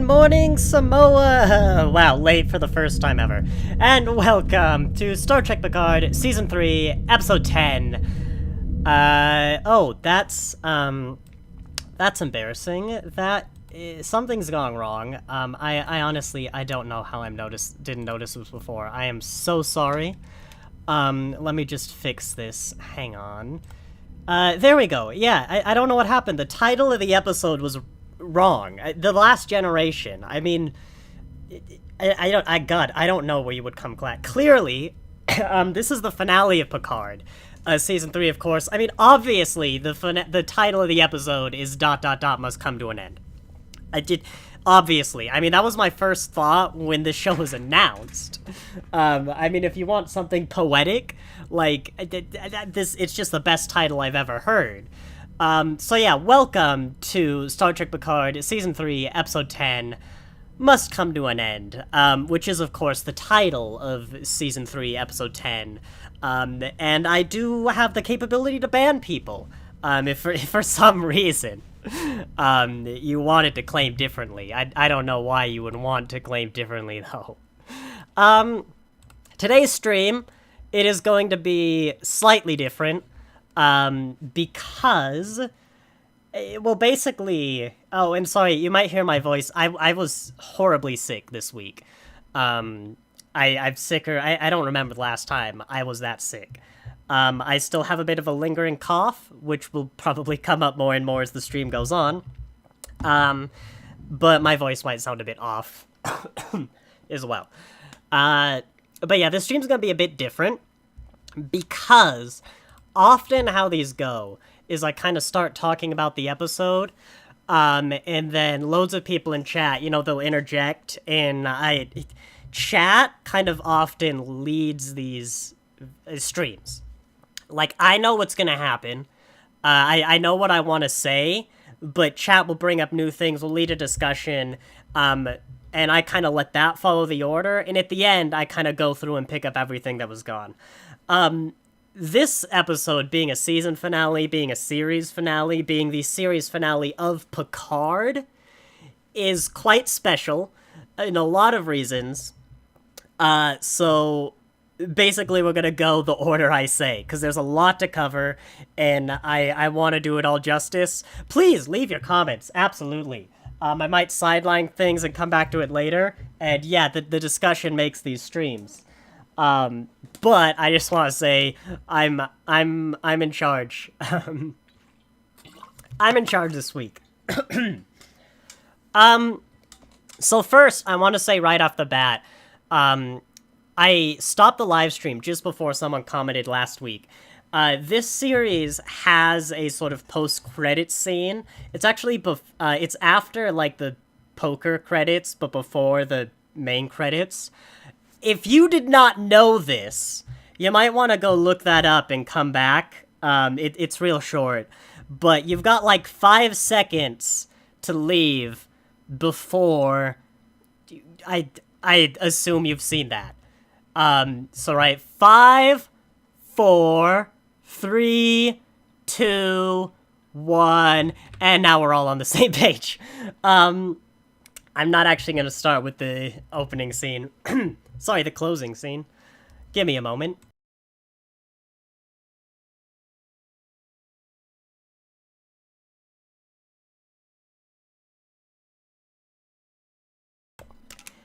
morning, Samoa! Wow, late for the first time ever. And welcome to Star Trek Picard, Season 3, Episode 10. That's embarrassing. Something's gone wrong. I honestly, I don't know how didn't notice this before. I am so sorry. Let me just fix this. Hang on. There we go. Yeah, I don't know what happened. The title of the episode was wrong. The Last Generation. I mean, I don't know where you would come clearly, this is the finale of Picard. Season 3, of course. I mean, obviously, the title of the episode is ... must come to an end. Obviously. I mean, that was my first thought when the show was announced. I mean, if you want something poetic, like, it's just the best title I've ever heard. So yeah, welcome to Star Trek Picard, Season 3, Episode 10, Must Come to an End, which is, of course, the title of Season 3, Episode 10. And I do have the capability to ban people, if for some reason you wanted to claim differently. I don't know why you would want to claim differently, though. Today's stream, it is going to be slightly different. Because, well, basically, oh, and sorry, you might hear my voice. I was horribly sick this week. I'm sicker. I don't remember the last time I was that sick. I still have a bit of a lingering cough, which will probably come up more and more as the stream goes on. But my voice might sound a bit off as well. But yeah, this stream's gonna be a bit different because often how these go is I kind of start talking about the episode, and then loads of people in chat, they'll interject, and chat kind of often leads these streams. Like, I know what's gonna happen, I know what I want to say, but chat will bring up new things, will lead a discussion, and I kind of let that follow the order, and at the end, I kind of go through and pick up everything that was gone. This episode being a season finale, being a series finale, being the series finale of Picard is quite special in a lot of reasons. So basically we're going to go the order I say, because there's a lot to cover, and I want to do it all justice. Please leave your comments, absolutely. I might sideline things and come back to it later, and yeah, the discussion makes these streams. But I just want to say I'm in charge. I'm in charge this week. So first, I want to say right off the bat, I stopped the live stream just before someone commented last week. This series has a sort of post-credits scene. It's actually it's after like the poker credits, but before the main credits. If you did not know this, you might want to go look that up and come back. It's real short, but you've got like 5 seconds to leave before I assume you've seen that. So right, 5, 4, 3, 2, 1, and now we're all on the same page. I'm not actually going to start with the opening scene. Sorry, the closing scene. Give me a moment.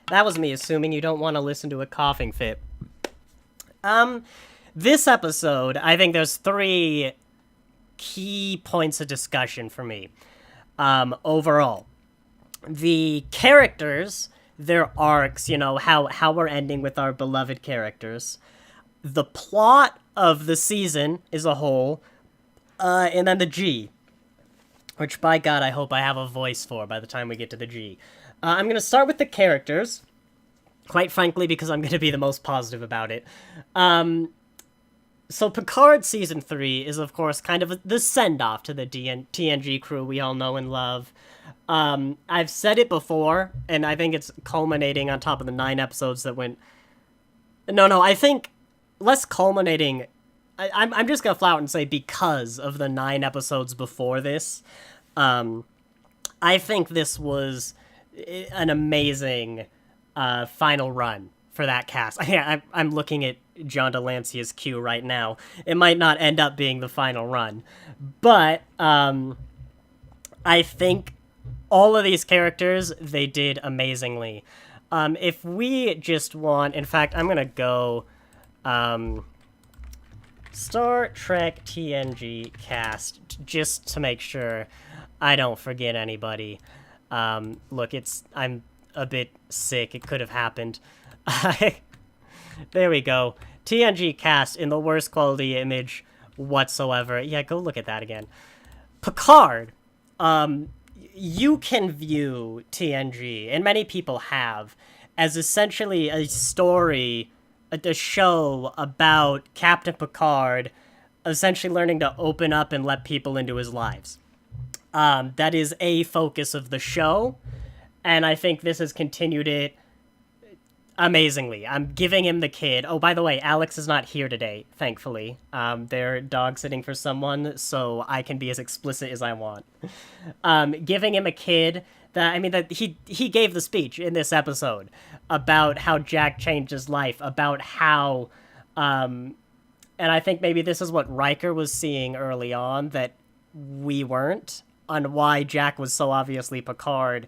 That was me assuming you don't want to listen to a coughing fit. This episode, I think there's 3 key points of discussion for me. Overall. The characters, their arcs, how we're ending with our beloved characters. The plot of the season as a whole. And then the G. Which, by God, I hope I have a voice for by the time we get to the G. I'm going to start with the characters. Quite frankly, because I'm going to be the most positive about it. So Picard Season 3 is, of course, kind of the send-off to the TNG crew we all know and love. I've said it before, and I think it's culminating on top of the 9 episodes that went... No, I think less culminating... I'm just gonna flat out and say because of the 9 episodes before this. I think this was an amazing final run for that cast. I'm looking at John Delancey's queue right now. It might not end up being the final run, but I think all of these characters, they did amazingly. If we just want, in fact, I'm gonna go Star Trek TNG cast just to make sure I don't forget anybody. Look, I'm a bit sick. It could have happened. There we go. TNG cast in the worst quality image whatsoever. Yeah, go look at that again. Picard. You can view TNG, and many people have, as essentially a story, a show about Captain Picard essentially learning to open up and let people into his lives. That is a focus of the show, and I think this has continued it amazingly. I'm giving him the kid. Oh, by the way, Alex is not here today, thankfully. They're dog sitting for someone, so I can be as explicit as I want. Giving him a kid that he gave the speech in this episode about how Jack changed his life, about how, and I think maybe this is what Riker was seeing early on that we weren't, on why Jack was so obviously Picard,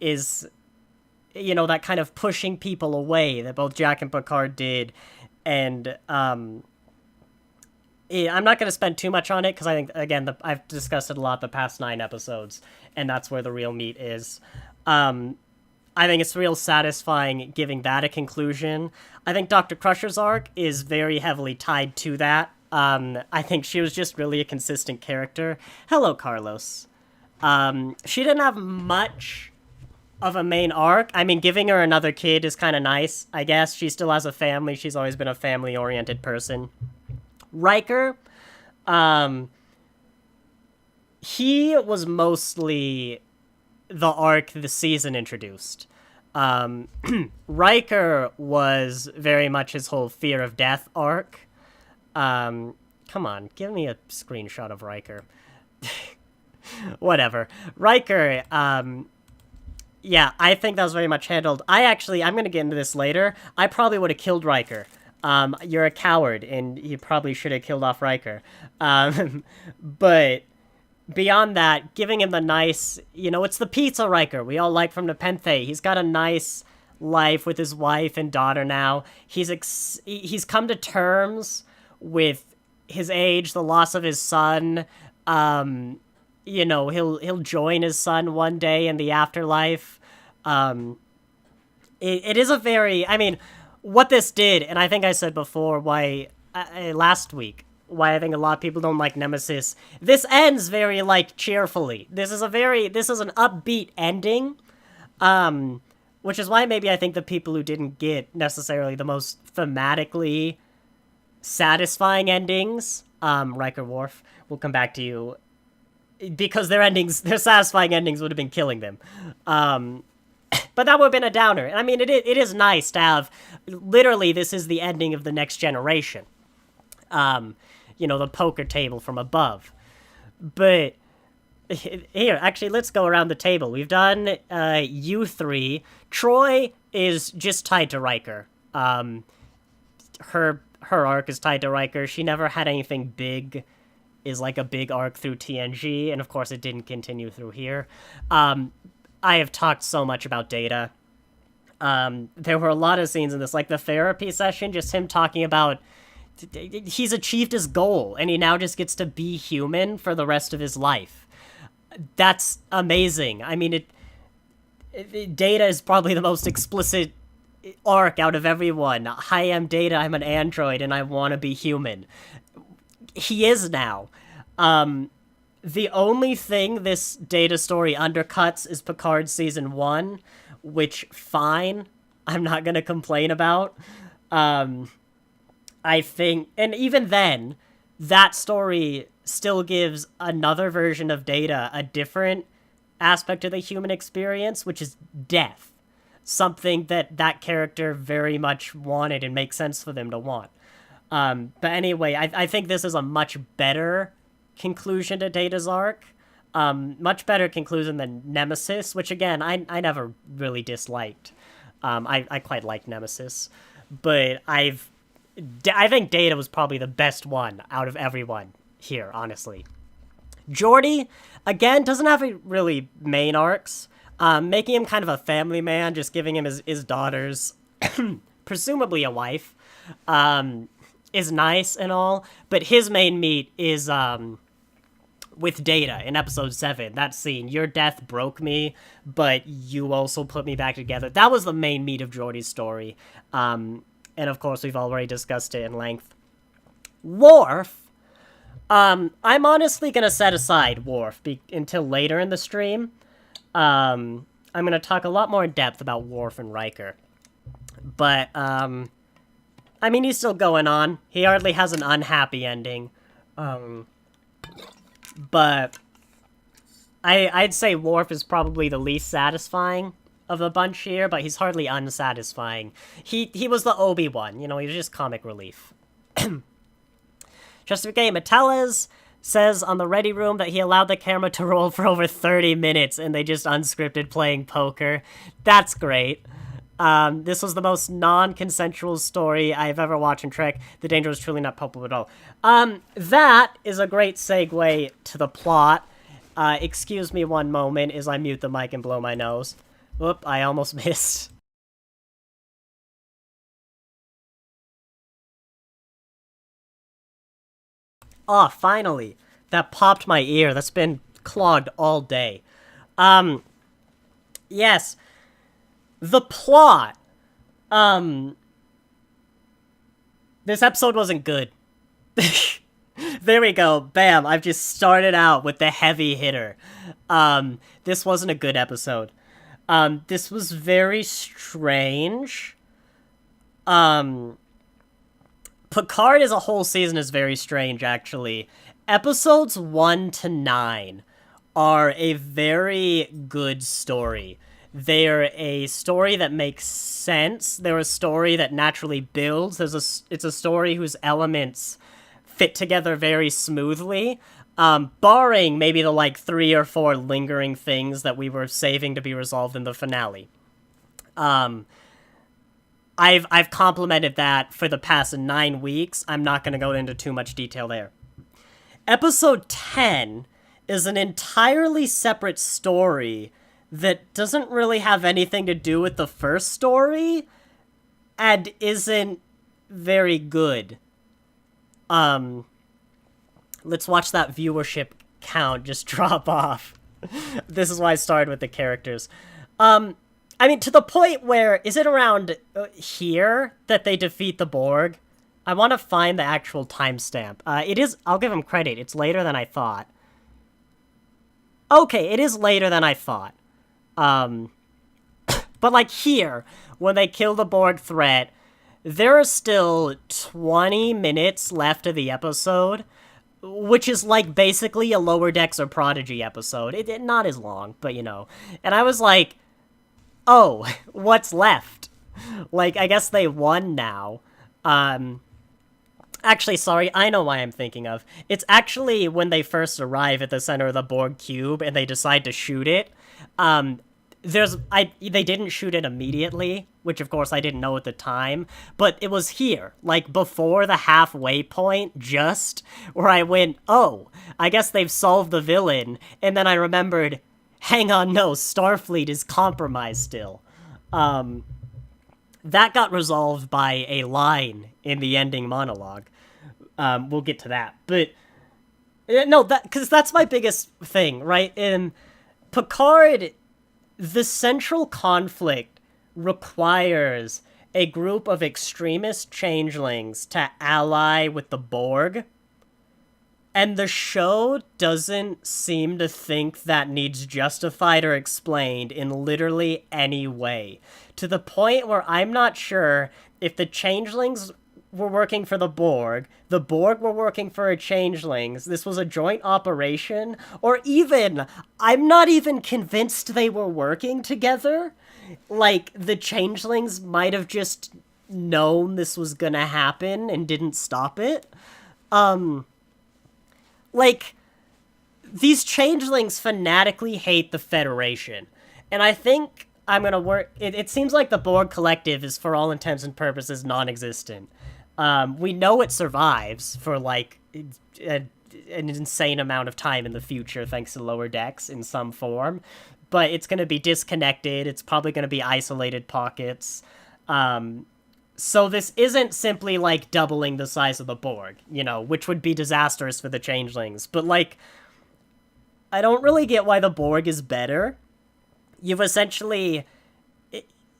is, that kind of pushing people away that both Jack and Picard did. And I'm not going to spend too much on it because I think, again, I've discussed it a lot the past 9 episodes, and that's where the real meat is. I think it's real satisfying giving that a conclusion. I think Dr. Crusher's arc is very heavily tied to that. I think she was just really a consistent character. Hello, Carlos. She didn't have much of a main arc. I mean, giving her another kid is kind of nice, I guess. She still has a family. She's always been a family-oriented person. Riker, he was mostly the arc the season introduced. Riker was very much his whole fear of death arc. Come on, give me a screenshot of Riker. Whatever. Riker, yeah, I think that was very much handled. I'm going to get into this later. I probably would have killed Riker. You're a coward, and you probably should have killed off Riker. But beyond that, giving him the nice, it's the pizza Riker we all like from Nepenthe. He's got a nice life with his wife and daughter now. He's come to terms with his age, the loss of his son. He'll join his son one day in the afterlife. It is a very, what this did, and I think I said before last week, why I think a lot of people don't like Nemesis. This ends very, cheerfully. This is an upbeat ending, which is why maybe I think the people who didn't get necessarily the most thematically satisfying endings, Riker Worf, we'll come back to you, because their satisfying endings would have been killing them. But that would have been a downer. It is nice to have, literally, this is the ending of the Next Generation. The poker table from above. But, here, actually, let's go around the table. We've done, you 3. Troy is just tied to Riker. Her arc is tied to Riker. She never had anything big, is like a big arc through TNG, and of course it didn't continue through here. I have talked so much about Data. There were a lot of scenes in this, like the therapy session, just him talking about he's achieved his goal, and he now just gets to be human for the rest of his life. That's amazing. Data is probably the most explicit arc out of everyone. Hi, I'm Data, I'm an android, and I want to be human. He is now. The only thing this Data story undercuts is Picard Season 1, which, fine, I'm not going to complain about. I think, and even then, that story still gives another version of Data a different aspect of the human experience, which is death. Something that character very much wanted and makes sense for them to want. But anyway, I think this is a much better conclusion to Data's arc. Much better conclusion than Nemesis, which again I never really disliked. I quite liked Nemesis, but I think Data was probably the best one out of everyone here, honestly. Geordi, again, doesn't have a really main arcs. Making him kind of a family man, just giving him his daughters, presumably a wife, is nice and all. But his main meat is with Data in episode 7. That scene, your death broke me, but you also put me back together. That was the main meat of Geordi's story. And of course, we've already discussed it in length. Worf. I'm honestly going to set aside Worf until later in the stream. I'm going to talk a lot more in depth about Worf and Riker. But, I mean, he's still going on. He hardly has an unhappy ending. But I'd say Worf is probably the least satisfying of the bunch here, but he's hardly unsatisfying. He was the Obi-Wan, he was just comic relief. Justificate Matelas says on the Ready Room that he allowed the camera to roll for over 30 minutes and they just unscripted playing poker. That's great. This was the most non-consensual story I've ever watched in Trek. The danger was truly not palpable at all. That is a great segue to the plot. Excuse me one moment as I mute the mic and blow my nose. Whoop, I almost missed. Oh, finally. That popped my ear. That's been clogged all day. Yes. The plot. This episode wasn't good. There we go. Bam. I've just started out with the heavy hitter. This wasn't a good episode. This was very strange. Picard as a whole season is very strange, actually. Episodes 1 to 9 are a very good story. They're a story that makes sense. They're a story that naturally builds. It's a story whose elements fit together very smoothly, barring maybe the 3 or 4 lingering things that we were saving to be resolved in the finale. I've complimented that for the past 9 weeks. I'm not going to go into too much detail there. Episode 10 is an entirely separate story that doesn't really have anything to do with the first story and isn't very good. Let's watch that viewership count just drop off. This is why I started with the characters. I mean, to the point where, is it around here that they defeat the Borg? I want to find the actual timestamp. It is, I'll give them credit, it's later than I thought. Okay, it is later than I thought. But here, when they kill the Borg threat, there are still 20 minutes left of the episode, which is basically a Lower Decks or Prodigy episode. It not as long, but And I was like, oh, what's left? I guess they won now. Actually, sorry, I know why I'm thinking of. It's actually when they first arrive at the center of the Borg cube and they decide to shoot it. They didn't shoot it immediately, which of course I didn't know at the time, but it was here, before the halfway point, just, where I went, oh, I guess they've solved the villain, and then I remembered, hang on, no, Starfleet is compromised still. That got resolved by a line in the ending monologue. We'll get to that, but, no, because that's my biggest thing, right? In Picard, the central conflict requires a group of extremist changelings to ally with the Borg, and the show doesn't seem to think that needs justified or explained in literally any way, to the point where I'm not sure if the changelings were working for the Borg were working for a changelings, this was a joint operation, or even, I'm not even convinced they were working together. The changelings might have just known this was gonna happen and didn't stop it. these changelings fanatically hate the Federation. And I think I'm gonna work... It seems like the Borg Collective is, for all intents and purposes, non-existent. We know it survives for, like, an insane amount of time in the future, thanks to Lower Decks in some form. But it's gonna be disconnected. It's probably gonna be isolated pockets. So this isn't simply, like, doubling the size of the Borg, you know, which would be disastrous for the changelings. But, like, I don't really get why the Borg is better. You've essentially...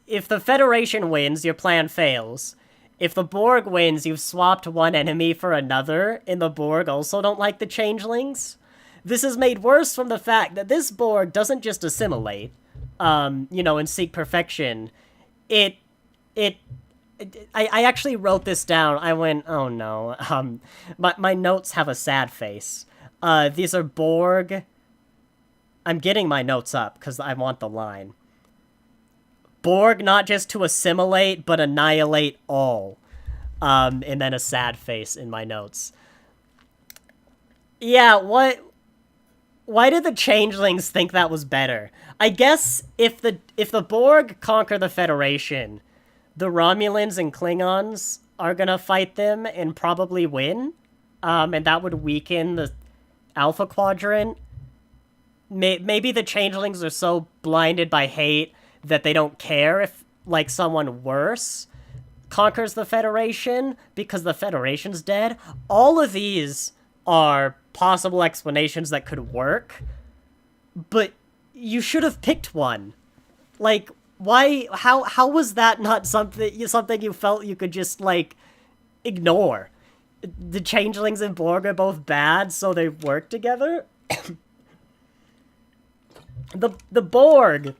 If the Federation wins, your plan fails. If the Borg wins, you've swapped one enemy for another, and the Borg also don't like the changelings. This is made worse from the fact that this Borg doesn't just assimilate, you know, and seek perfection. I actually wrote this down. I went, oh no. My notes have a sad face. These are Borg. I'm getting my notes up because I want the line. Borg not just to assimilate, but annihilate all. And then a sad face in my notes. Yeah, why did the changelings think that was better? I guess if the Borg conquer the Federation, the Romulans and Klingons are gonna fight them and probably win, and that would weaken the Alpha Quadrant. Maybe the changelings are so blinded by hate that they don't care if, like, someone worse conquers the Federation because the Federation's dead. All of these are possible explanations that could work, but you should have picked one. Like, why? How was that not something you felt you could just, like, ignore? The changelings and Borg are both bad, so they work together? The Borg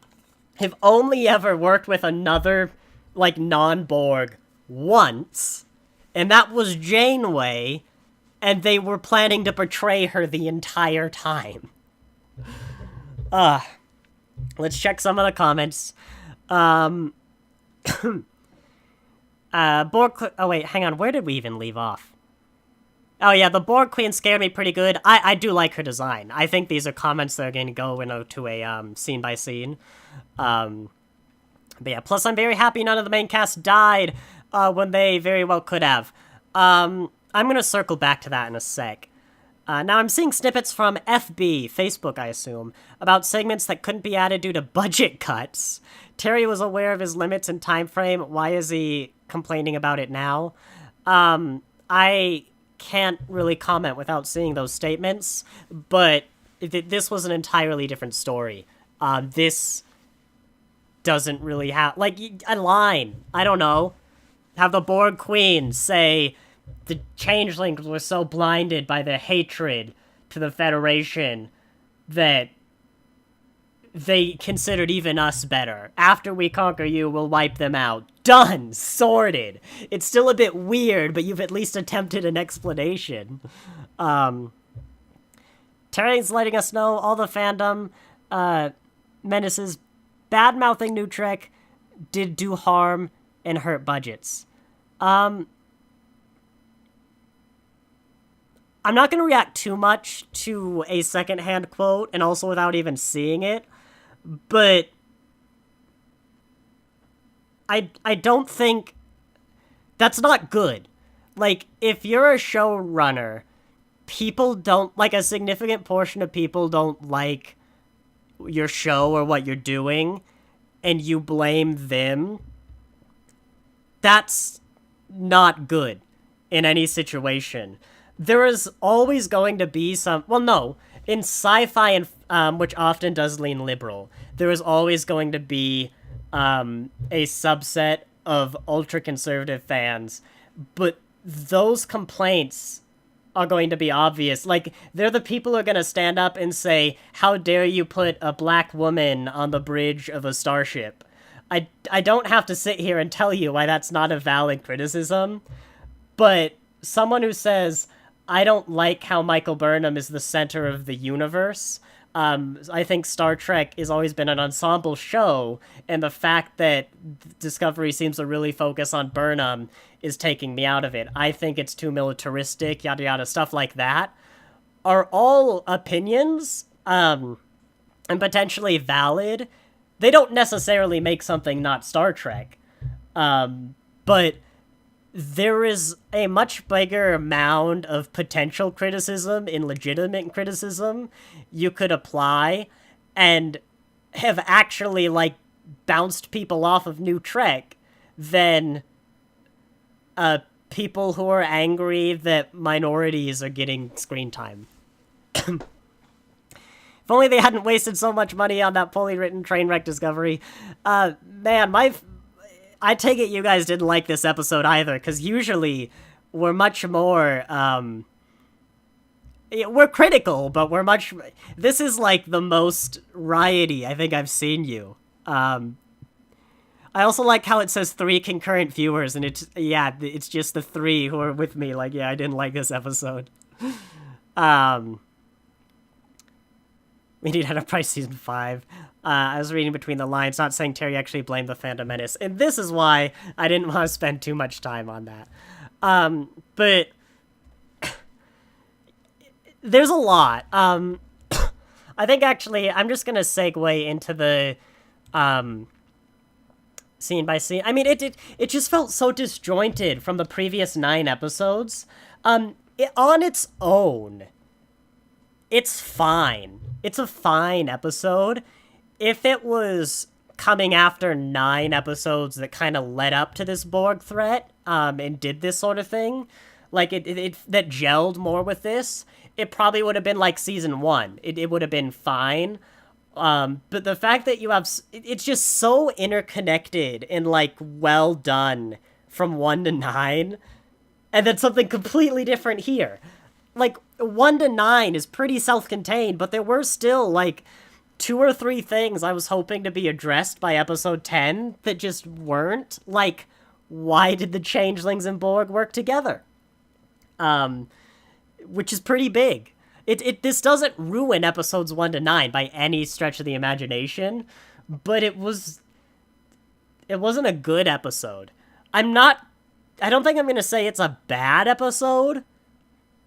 have only ever worked with another, like, non-Borg once, and that was Janeway, and they were planning to betray her the entire time. Let's check some of the comments. Borg... Oh, wait, hang on. Where did we even leave off? Oh, yeah, the Borg Queen scared me pretty good. I do like her design. I think these are comments that are going to go into a scene-by-scene. But yeah, plus I'm very happy none of the main cast died when they very well could have. I'm going to circle back to that in a sec. Now I'm seeing snippets from FB, Facebook I assume, about segments that couldn't be added due to budget cuts. Terry was aware of his limits and time frame. Why is he complaining about it now? I can't really comment without seeing those statements, but this was an entirely different story. This doesn't really have, like, a line. I don't know. Have the Borg Queen say the changelings were so blinded by their hatred to the Federation that they considered even us better. After we conquer you, we'll wipe them out. Done! Sorted! It's still a bit weird, but you've at least attempted an explanation. Terry's letting us know all the fandom menaces bad-mouthing New Trek did do harm and hurt budgets. I'm not going to react too much to a secondhand quote, and also without even seeing it, but I don't think that's not good. Like, if you're a showrunner, people don't, like, a significant portion of people don't like your show or what you're doing, and you blame them, that's not good in any situation. There is always going to be some... Well, no. In sci-fi, and which often does lean liberal, there is always going to be a subset of ultra-conservative fans, but those complaints are going to be obvious. Like, they're the people who are going to stand up and say, how dare you put a black woman on the bridge of a starship? I don't have to sit here and tell you why that's not a valid criticism, but someone who says, I don't like how Michael Burnham is the center of the universe. I think Star Trek has always been an ensemble show, and the fact that Discovery seems to really focus on Burnham is taking me out of it. I think it's too militaristic, yada yada, stuff like that. are all opinions, and potentially valid. They don't necessarily make something not Star Trek. But there is a much bigger mound of potential criticism and legitimate criticism you could apply and have actually, like, bounced people off of New Trek than people who are angry that minorities are getting screen time. If only they hadn't wasted so much money on that poorly written train wreck Discovery. Man, I take it you guys didn't like this episode either, because usually we're much more, we're critical, but we're much, this is like the most rioty I think I've seen you. I also like how it says 3 concurrent viewers, and it's just the 3 who are with me, like, yeah, I didn't like this episode. We need Enterprise Season 5. I was reading between the lines, not saying Terry actually blamed the Phantom Menace, and this is why I didn't want to spend too much time on that. But there's a lot. I think, actually, I'm just going to segue into the scene by scene. I mean, it just felt so disjointed from the previous 9 episodes. On its own, it's fine. It's a fine episode. If it was coming after 9 episodes that kind of led up to this Borg threat, and did this sort of thing, like, it that gelled more with this, it probably would have been like Season 1. It would have been fine. But the fact that you have... It's just so interconnected and, like, well done from 1 to 9, and then something completely different here. Like, 1 to 9 is pretty self-contained, but there were still, like, 2 or 3 things I was hoping to be addressed by episode 10 that just weren't. Like, why did the Changelings and Borg work together? Which is pretty big. This doesn't ruin episodes 1 to 9 by any stretch of the imagination, but it wasn't a good episode. I don't think I'm going to say it's a bad episode,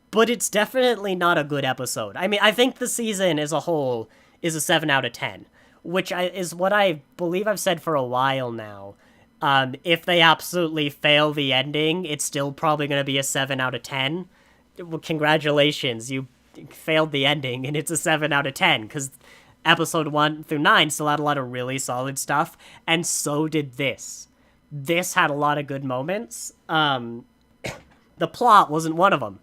but it's definitely not a good episode. I mean, I think the season as a whole is a 7 out of 10, which is what I believe I've said for a while now. If they absolutely fail the ending, it's still probably going to be a 7 out of 10. Well, congratulations, you failed the ending, and it's a 7 out of 10, because episode 1 through 9 still had a lot of really solid stuff, and so did this. This had a lot of good moments. The plot wasn't one of them.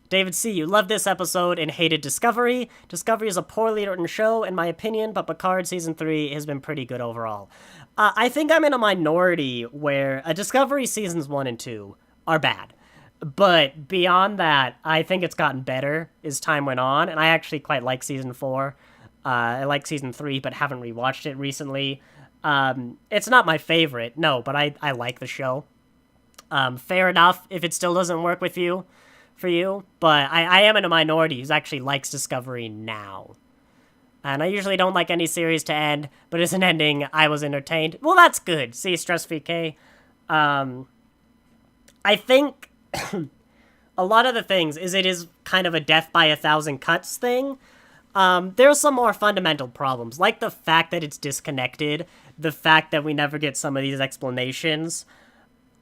David C., you loved this episode and hated Discovery. Discovery is a poorly written show, in my opinion, but Picard Season 3 has been pretty good overall. I think I'm in a minority where Discovery Seasons 1 and 2 are bad. But beyond that, I think it's gotten better as time went on, and I actually quite like Season 4. I like Season 3, but haven't rewatched it recently. It's not my favorite, no, but I like the show. Fair enough if it still doesn't work for you, but I am in a minority who actually likes Discovery now. And I usually don't like any series to end, but as an ending, I was entertained. Well, that's good. See, Stress VK. I think a lot of the things it is kind of a death by 1,000 cuts thing. There are some more fundamental problems, like the fact that it's disconnected, the fact that we never get some of these explanations.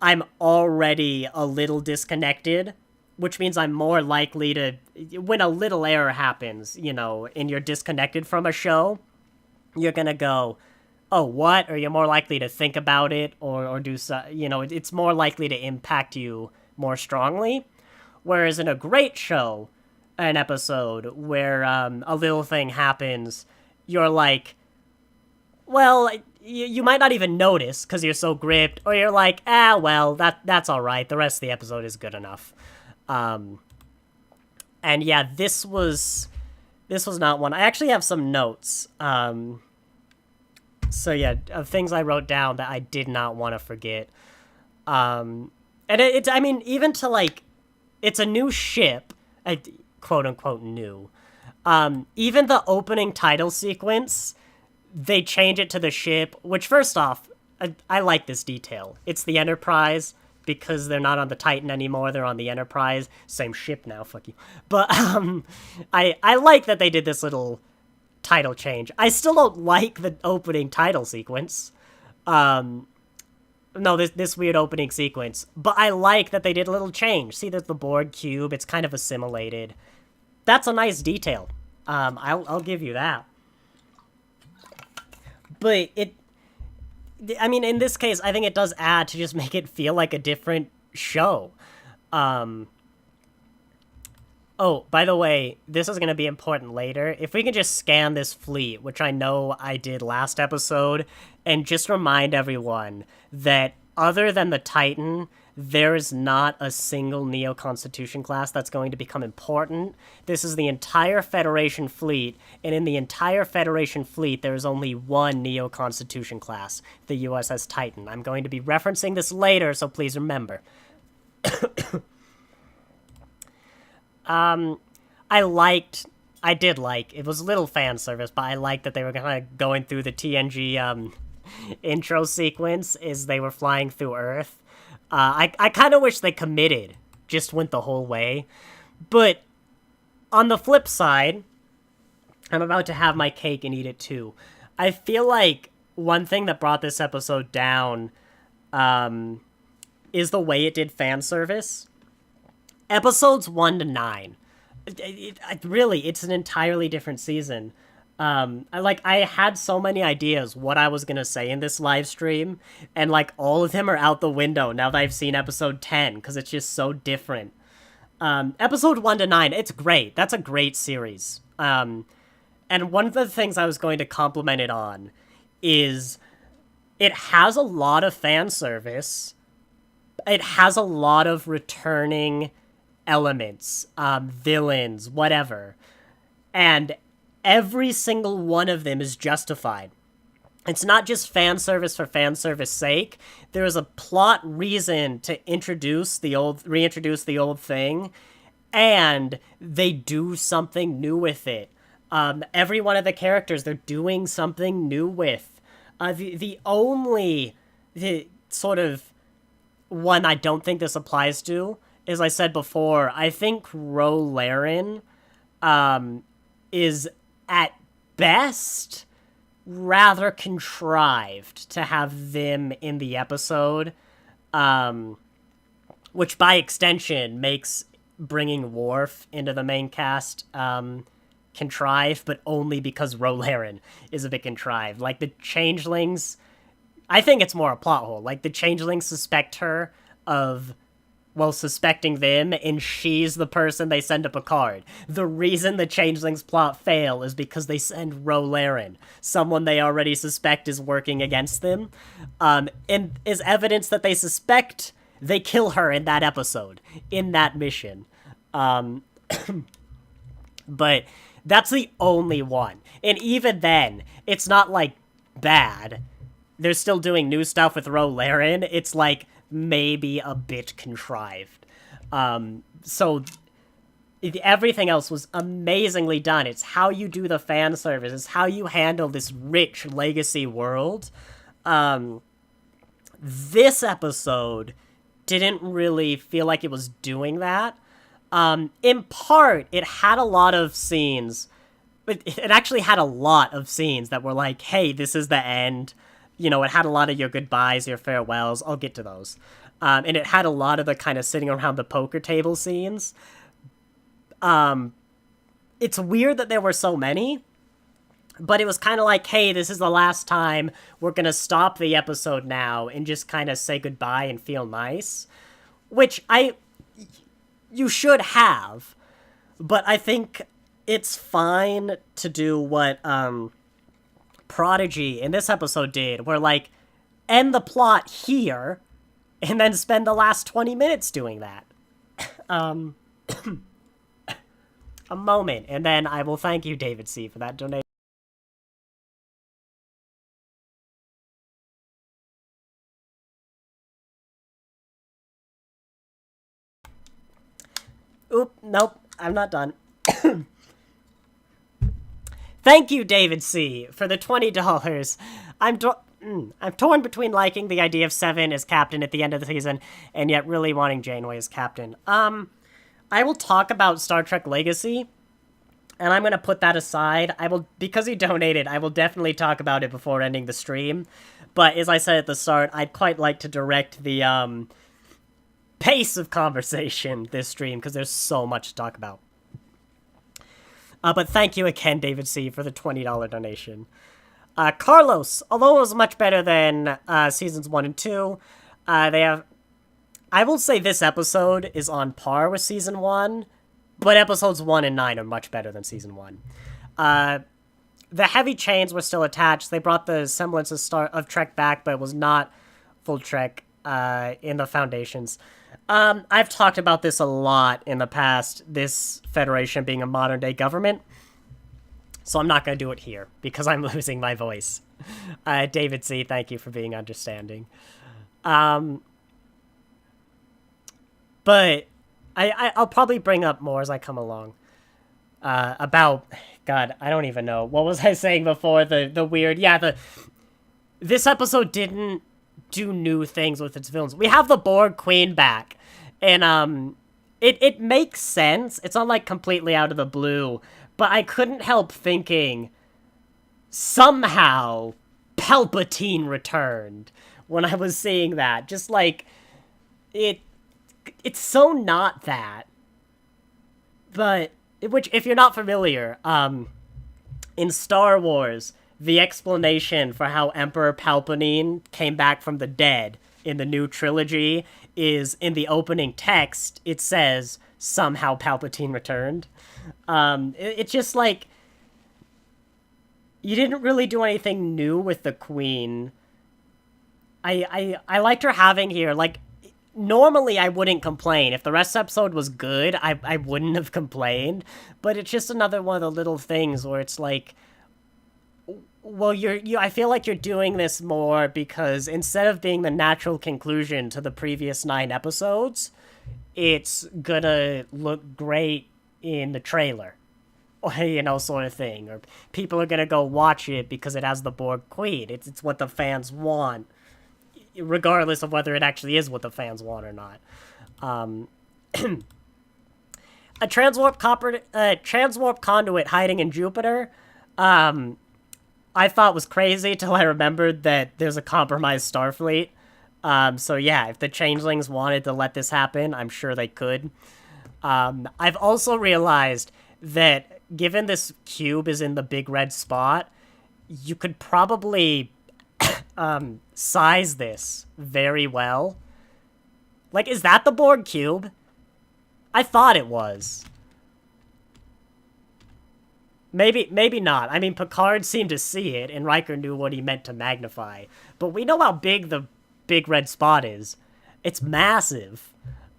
I'm already a little disconnected, which means I'm more likely to, when a little error happens, and you're disconnected from a show, you're gonna go, oh, what? Or you're more likely to think about it or do so, it's more likely to impact you more strongly. Whereas in a great show, an episode where a little thing happens, you're like, well, you might not even notice because you're so gripped, or you're like, well, that's all right. The rest of the episode is good enough. And yeah, this was not one. I actually have some notes. So yeah, of things I wrote down that I did not want to forget. And it's, I mean, even to like, it's a new ship, quote unquote new. Even the opening title sequence, they change it to the ship, which first off, I like this detail. It's the Enterprise. because they're not on the Titan anymore, they're on the Enterprise. Same ship now, fuck you. But I like that they did this little title change. I still don't like the opening title sequence. No, this weird opening sequence. But I like that they did a little change. See, there's the Borg cube. It's kind of assimilated. That's a nice detail. I'll give you that. But I mean, in this case, I think it does add to just make it feel like a different show. Oh, by the way, this is going to be important later. If we can just scan this fleet, which I know I did last episode, and just remind everyone that other than the Titan, there is not a single Neo-Constitution class that's going to become important. This is the entire Federation fleet, and in the entire Federation fleet, there is only one Neo-Constitution class, the USS Titan. I'm going to be referencing this later, so please remember. I did like, it was a little fan service, but I liked that they were kind of going through the TNG, intro sequence as they were flying through Earth. I kind of wish they committed, just went the whole way. But on the flip side, I'm about to have my cake and eat it too. I feel like one thing that brought this episode down, is the way it did fan service. Episodes 1 to 9. It's an entirely different season. I had so many ideas what I was gonna say in this live stream, and like all of them are out the window now that I've seen episode 10, because it's just so different. Episode 1 to 9, it's great. That's a great series. And one of the things I was going to compliment it on is it has a lot of fan service. It has a lot of returning elements, villains, whatever. And every single one of them is justified. It's not just fan service for fan service sake. There is a plot reason to reintroduce the old thing, and they do something new with it. Every one of the characters, they're doing something new with. The only sort of one I don't think this applies to, as I said before, I think Ro Laren is at best rather contrived to have them in the episode, which by extension makes bringing Worf into the main cast contrived, but only because Ro Laren is a bit contrived. Like, the changelings, I think it's more a plot hole. Like, the changelings suspect her of, well, suspecting them, and she's the person they send to Picard. The reason the changelings plot fail is because they send Ro Laren, someone they already suspect is working against them, and is evidence that they suspect they kill her in that episode, in that mission. But that's the only one. And even then, it's not, like, bad. They're still doing new stuff with Ro Laren. It's, like, maybe a bit contrived. So everything else was amazingly done. It's how you do the fan service. It's how you handle this rich legacy world. This episode didn't really feel like it was doing that. In part, it had a lot of scenes. It actually had a lot of scenes that were like, hey, this is the end. You know, it had a lot of your goodbyes, your farewells. I'll get to those. And it had a lot of the kind of sitting around the poker table scenes. It's weird that there were so many, but it was kind of like, hey, this is the last time. We're going to stop the episode now and just kind of say goodbye and feel nice. Which you should have, but I think it's fine to do what, Prodigy in this episode did, where, like, end the plot here, and then spend the last 20 minutes doing that. A moment, and then I will thank you, David C., for that donation. Oop, nope, I'm not done. Thank you, David C., for the $20. I'm torn between liking the idea of Seven as captain at the end of the season and yet really wanting Janeway as captain. I will talk about Star Trek Legacy, and I'm gonna put that aside. I will, because he donated, I will definitely talk about it before ending the stream. But as I said at the start, I'd quite like to direct the pace of conversation this stream because there's so much to talk about. But thank you again, David C, for the $20 donation. Carlos, although it was much better than seasons 1 and 2, they have. I will say this episode is on par with season 1, but episodes 1 and 9 are much better than season 1. The heavy chains were still attached. They brought the semblance of Trek back, but it was not full Trek in the Foundations. I've talked about this a lot in the past, this Federation being a modern-day government, so I'm not going to do it here, because I'm losing my voice. David C., thank you for being understanding. But I'll probably bring up more as I come along. About, God, I don't even know. What was I saying before? The weird, this episode didn't do new things with its villains. We have the Borg Queen back, and it makes sense. It's not like completely out of the blue, but I couldn't help thinking somehow Palpatine returned when I was seeing that. Just like it's so not that. But which, if you're not familiar, in Star Wars, the explanation for how Emperor Palpatine came back from the dead in the new trilogy is in the opening text. It says somehow Palpatine returned. It's just like you didn't really do anything new with the Queen. I liked her having here. Like, normally I wouldn't complain. If the rest of the episode was good, I wouldn't have complained. But it's just another one of the little things where it's like, well, I feel like you're doing this more because instead of being the natural conclusion to the previous 9 episodes, it's gonna look great in the trailer. Or, sort of thing. Or people are gonna go watch it because it has the Borg Queen. It's what the fans want, regardless of whether it actually is what the fans want or not. A transwarp conduit hiding in Jupiter, I thought was crazy till I remembered that there's a compromised Starfleet. So yeah, if the Changelings wanted to let this happen, I'm sure they could. I've also realized that given this cube is in the big red spot, you could probably size this very well. Like, is that the Borg cube? I thought it was. Maybe not. I mean, Picard seemed to see it, and Riker knew what he meant to magnify. But we know how big the big red spot is. It's massive.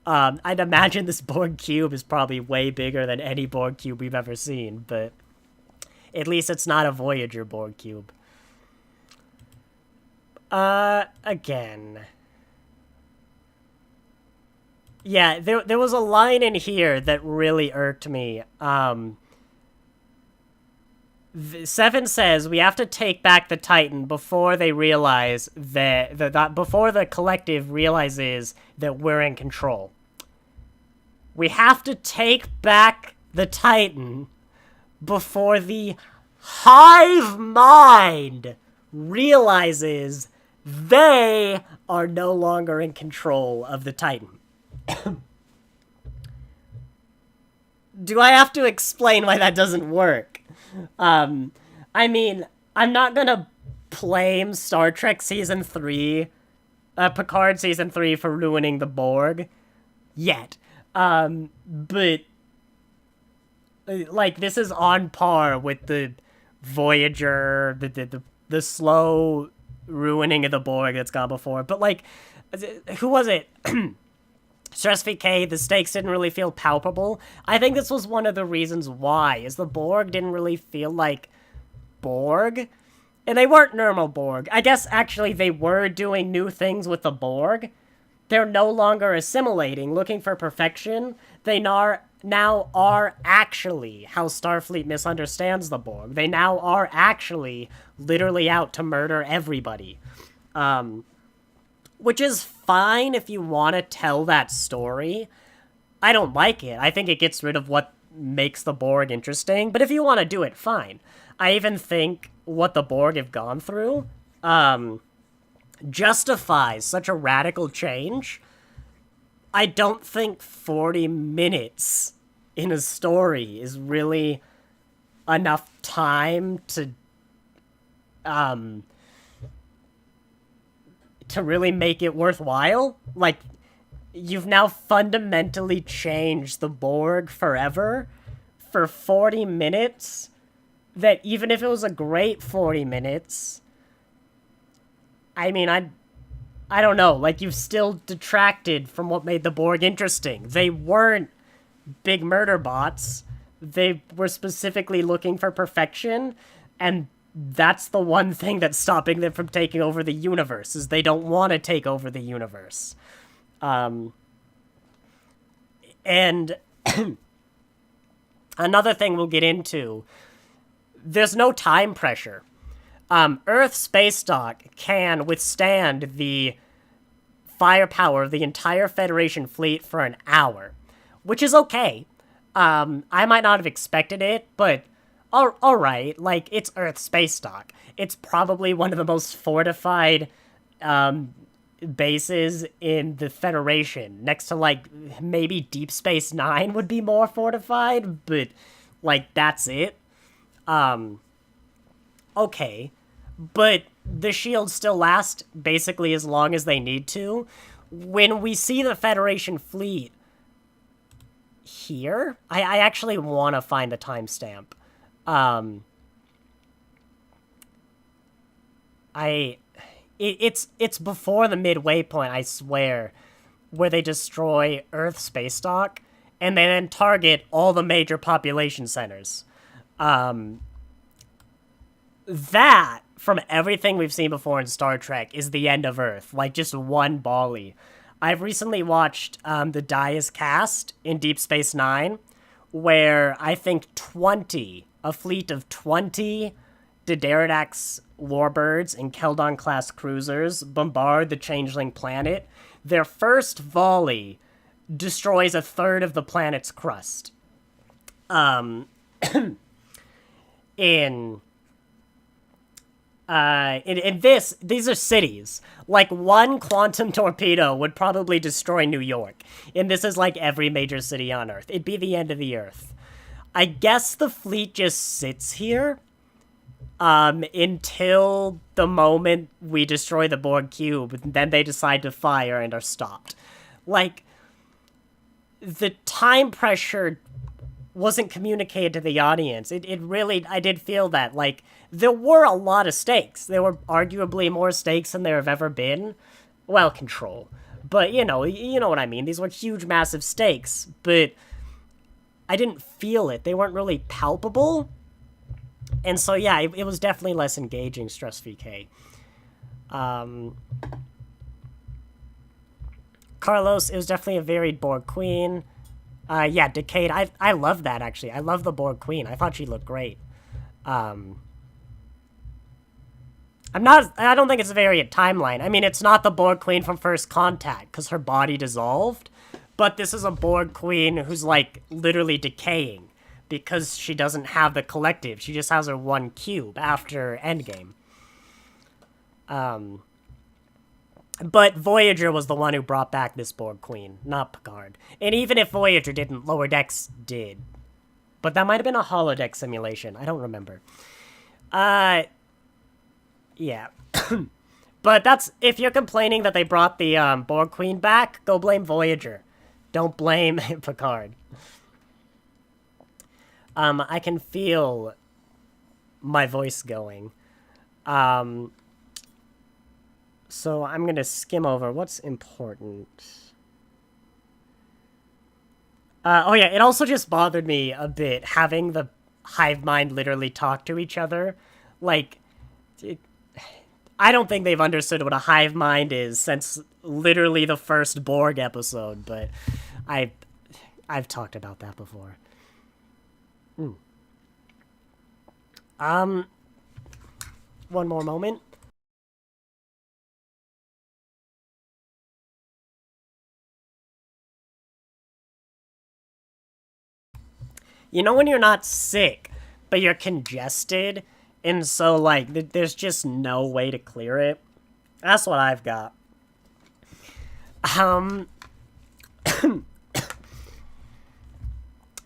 I'd imagine this Borg cube is probably way bigger than any Borg cube we've ever seen, but at least it's not a Voyager Borg cube. Again. Yeah, there was a line in here that really irked me. Seven says we have to take back the Titan before they realize that before the collective realizes that we're in control. We have to take back the Titan before the hive mind realizes they are no longer in control of the Titan. Do I have to explain why that doesn't work? I mean, I'm not gonna blame Star Trek Season 3, Picard Season 3 for ruining the Borg, yet. But, like, this is on par with the Voyager, the slow ruining of the Borg that's gone before. But, like, who was it? Stress VK, the stakes didn't really feel palpable. I think this was one of the reasons why, is the Borg didn't really feel like Borg. And they weren't normal Borg. I guess, actually, they were doing new things with the Borg. They're no longer assimilating, looking for perfection. They now are actually how Starfleet misunderstands the Borg. They now are actually literally out to murder everybody. which is fine if you want to tell that story. I don't like it. I think it gets rid of what makes the Borg interesting, but if you want to do it, fine. I even think what the Borg have gone through justifies such a radical change. I don't think 40 minutes in a story is really enough time to really make it worthwhile. Like, you've now fundamentally changed the Borg forever for 40 minutes, that even if it was a great 40 minutes, I mean, I don't know, like, you've still detracted from what made the Borg interesting. They weren't big murder bots. They were specifically looking for perfection, and that's the one thing that's stopping them from taking over the universe, is they don't want to take over the universe. And another thing we'll get into, there's no time pressure. Earth space dock can withstand the firepower of the entire Federation fleet for an hour, which is okay. I might not have expected it, but alright, like, it's Earth space dock. It's probably one of the most fortified bases in the Federation, next to, like, maybe Deep Space Nine would be more fortified, but, like, that's it. Okay, but the shields still last basically as long as they need to. When we see the Federation fleet here, I actually want to find the timestamp. It's before the midway point, I swear, where they destroy Earth space dock, and they then target all the major population centers. That, from everything we've seen before in Star Trek, is the end of Earth. Like, just one volley. I've recently watched the Dias cast in Deep Space Nine, where I think a fleet of 20 D'Deridax warbirds and Keldon-class cruisers bombard the Changeling planet. Their first volley destroys a third of the planet's crust. These are cities. Like, one quantum torpedo would probably destroy New York. And this is like every major city on Earth. It'd be the end of the Earth. I guess the fleet just sits here until the moment we destroy the Borg cube, and then they decide to fire and are stopped. Like, the time pressure wasn't communicated to the audience. It really, I did feel that. Like, there were a lot of stakes. There were arguably more stakes than there have ever been. Well, Control. But, you know what I mean. These were huge, massive stakes, but I didn't feel it. They weren't really palpable. And so, yeah, it was definitely less engaging, Stress VK. Carlos, it was definitely a varied Borg Queen. Yeah, Decade, I love that, actually. I love the Borg Queen. I thought she looked great. I don't think it's a variant timeline. I mean, it's not the Borg Queen from First Contact, because her body dissolved, but this is a Borg Queen who's, like, literally decaying, because she doesn't have the collective. She just has her one cube after Endgame. But Voyager was the one who brought back this Borg Queen, not Picard. And even if Voyager didn't, Lower Decks did. But that might have been a holodeck simulation. I don't remember. Yeah. But that's, if you're complaining that they brought the Borg Queen back, go blame Voyager. Don't blame Picard. I can feel my voice going. So I'm going to skim over what's important. Oh yeah, it also just bothered me a bit having the hive mind literally talk to each other. Like, I don't think they've understood what a hive mind is since literally the first Borg episode, but I've talked about that before. One more moment. You know when you're not sick, but you're congested, and so, like, there's just no way to clear it? That's what I've got.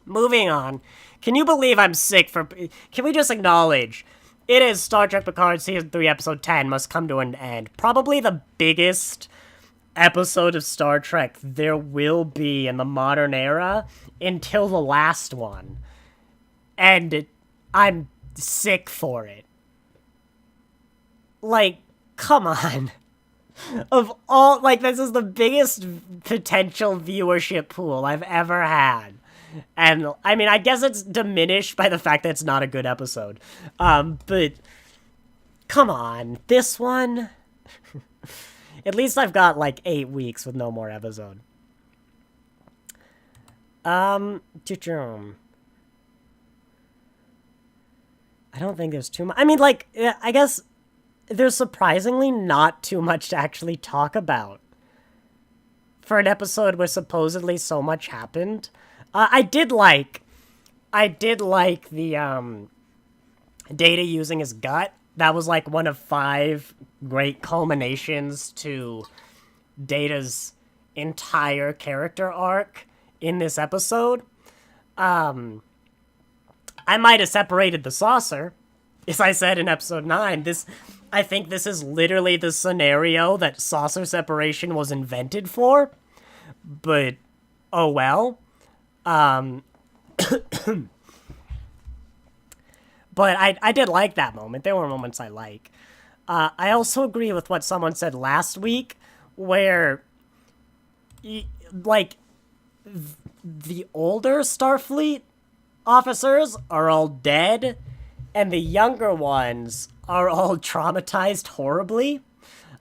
Moving on. Can you believe I'm sick for... Can we just acknowledge... It is Star Trek Picard Season 3, Episode 10 must come to an end. Probably the biggest episode of Star Trek there will be in the modern era until the last one. And I'm sick for it. Like, come on. Of all... Like, this is the biggest potential viewership pool I've ever had. And, I mean, I guess it's diminished by the fact that it's not a good episode. But, come on. This one? At least I've got, like, 8 weeks with no more episode. I don't think there's too much. I mean, like, I guess there's surprisingly not too much to actually talk about. For an episode where supposedly so much happened. I did like the, Data using his gut. That was, like, one of 5 great culminations to Data's entire character arc in this episode. I might have separated the saucer, as I said in episode 9. I think this is literally the scenario that saucer separation was invented for. But, oh well. But I did like that moment. There were moments I like. I also agree with what someone said last week, where, like, the older Starfleet officers are all dead, and the younger ones are all traumatized horribly.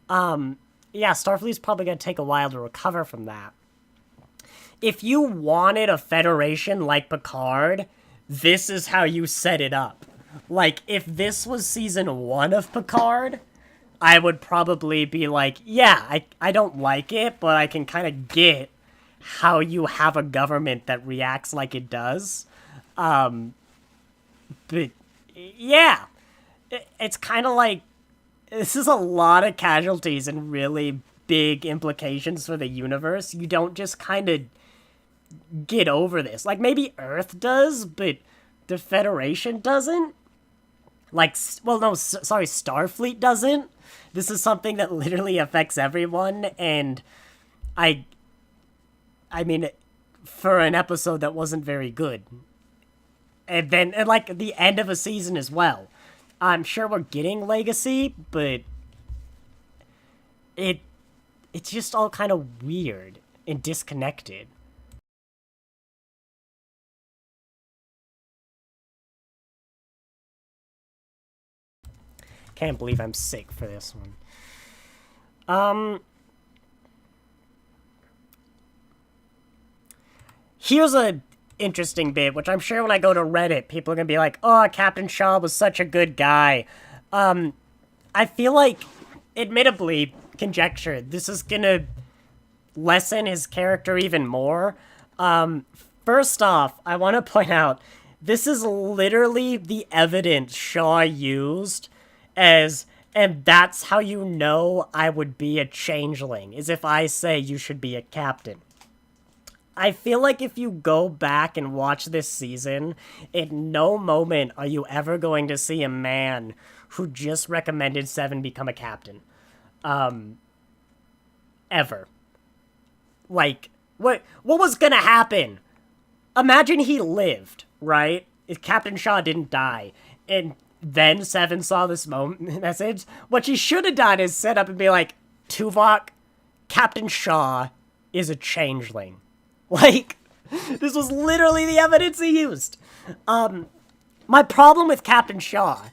Yeah, Starfleet's probably going to take a while to recover from that. If you wanted a Federation like Picard, this is how you set it up. Like, if this was season 1 of Picard, I would probably be like, yeah, I don't like it, but I can kind of get how you have a government that reacts like it does. But, yeah. It's kind of like, this is a lot of casualties and really big implications for the universe. You don't just kind of get over this. Like, maybe Earth does, but the Federation doesn't. Like, well, no, sorry, Starfleet doesn't. This is something that literally affects everyone, and I mean, for an episode that wasn't very good. And then, like, the end of a season as well. I'm sure we're getting Legacy, but it's just all kind of weird and disconnected. Can't believe I'm sick for this one. Here's a interesting bit, which I'm sure when I go to Reddit, people are gonna be like, oh, Captain Shaw was such a good guy. I feel like, admittedly, conjecture, this is gonna lessen his character even more. First off, I want to point out, this is literally the evidence Shaw used as, and that's how you know I would be a changeling, is if I say you should be a captain. I feel like if you go back and watch this season, in no moment are you ever going to see a man who just recommended Seven become a captain. Ever. Like, what was gonna happen? Imagine he lived, right? If Captain Shaw didn't die, and then Seven saw this message. What she should have done is set up and be like, Tuvok, Captain Shaw is a changeling. Like, this was literally the evidence he used. My problem with Captain Shaw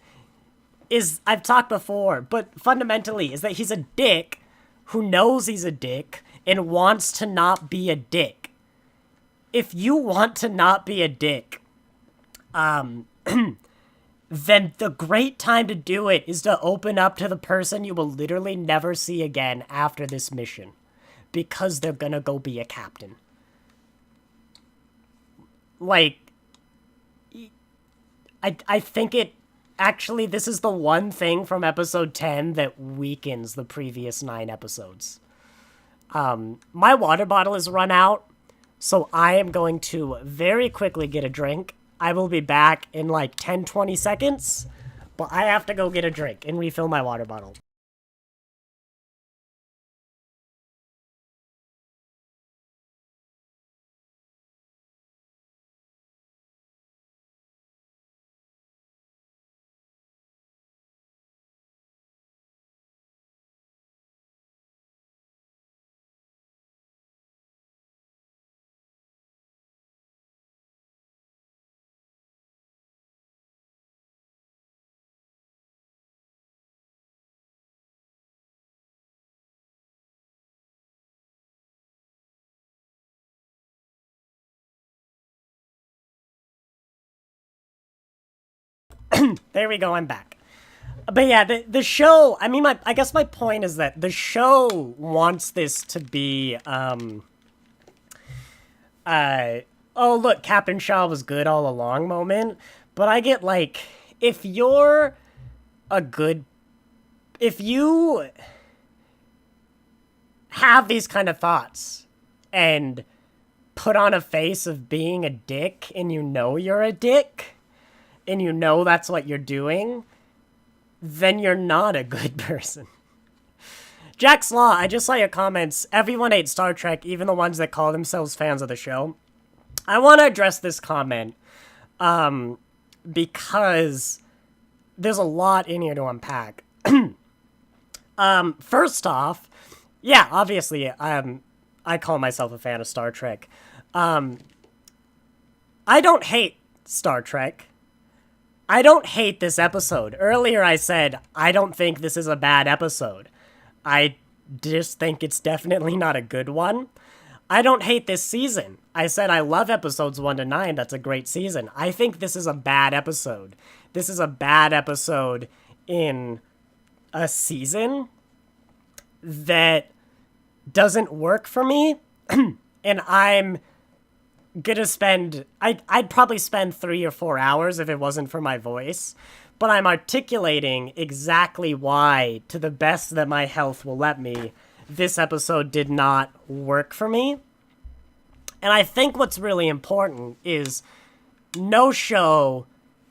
is, I've talked before, but fundamentally, is that he's a dick who knows he's a dick and wants to not be a dick. If you want to not be a dick, then the great time to do it is to open up to the person you will literally never see again after this mission. Because they're gonna go be a captain. Like, I think it actually, this is the one thing from episode 10 that weakens the previous 9 episodes. My water bottle is run out, so I am going to very quickly get a drink. I will be back in like 10-20 seconds, but I have to go get a drink and refill my water bottle. There we go, I'm back. But yeah, the show, I mean, I guess my point is that the show wants this to be, oh look, Captain Shaw was good all along moment, but I get like, if you're a good, if you have these kind of thoughts and put on a face of being a dick and you know you're a dick and you know that's what you're doing, then you're not a good person. Jack's Law, I just saw your comments. Everyone hates Star Trek, even the ones that call themselves fans of the show. I want to address this comment because there's a lot in here to unpack. First off, yeah, obviously, I call myself a fan of Star Trek. I don't hate Star Trek. I don't hate this episode. Earlier I said, I don't think this is a bad episode. I just think it's definitely not a good one. I don't hate this season. I said I love episodes 1 to 9. That's a great season. I think this is a bad episode. This is a bad episode in a season that doesn't work for me. And I'm gonna spend, I'd probably spend 3 or 4 hours if it wasn't for my voice, but I'm articulating exactly why, to the best that my health will let me, this episode did not work for me. And I think what's really important is no show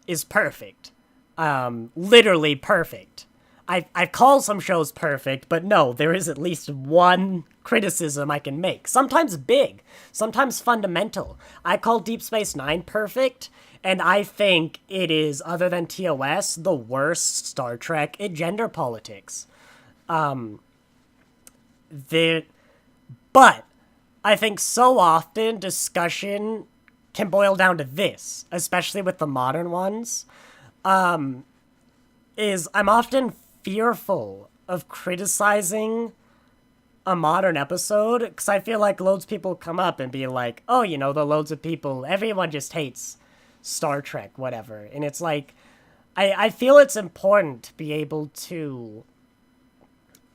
is perfect. Literally perfect. I call some shows perfect, but no, there is at least one criticism I can make. Sometimes big, sometimes fundamental. I call Deep Space Nine perfect, and I think it is, other than TOS, the worst Star Trek in gender politics. But I think so often discussion can boil down to this, especially with the modern ones, is I'm often fearful of criticizing a modern episode, because I feel like loads of people come up and be like, oh, you know, the loads of people, everyone just hates Star Trek, whatever. And it's like, I feel it's important to be able to,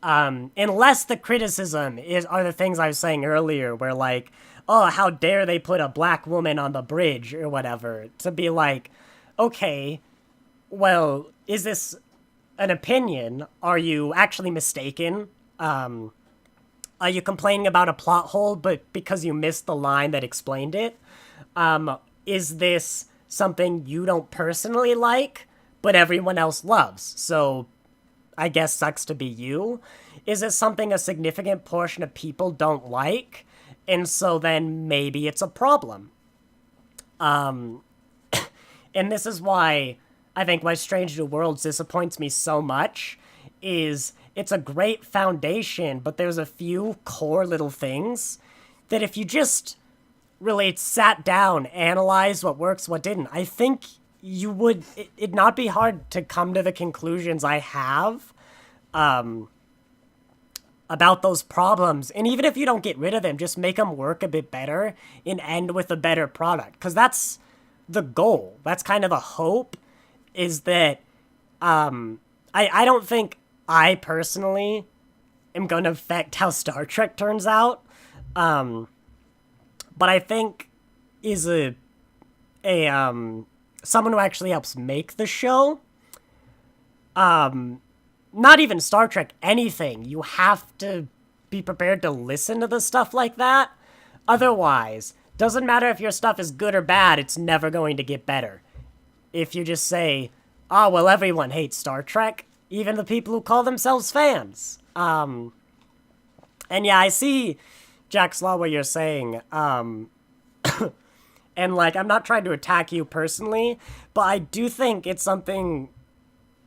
unless the criticism are the things I was saying earlier, where like, oh, how dare they put a black woman on the bridge or whatever, to be like, okay, well, is this an opinion? Are you actually mistaken? Are you complaining about a plot hole, but because you missed the line that explained it? Is this something you don't personally like, but everyone else loves? So I guess sucks to be you. Is it something a significant portion of people don't like? And so then maybe it's a problem. And this is why I think why Strange New Worlds disappoints me so much, is it's a great foundation, but there's a few core little things that if you just really sat down, analyze what works, what didn't, I think you would, it'd not be hard to come to the conclusions I have about those problems. And even if you don't get rid of them, just make them work a bit better and end with a better product. Because that's the goal. That's kind of the hope, is that I don't think I personally am going to affect how Star Trek turns out. But I think is a someone who actually helps make the show. Not even Star Trek, anything. You have to be prepared to listen to the stuff like that. Otherwise, doesn't matter if your stuff is good or bad, it's never going to get better. If you just say, oh, well, everyone hates Star Trek, even the people who call themselves fans. And yeah, I see, Jack Slaw, what you're saying. And, like, I'm not trying to attack you personally, but I do think it's something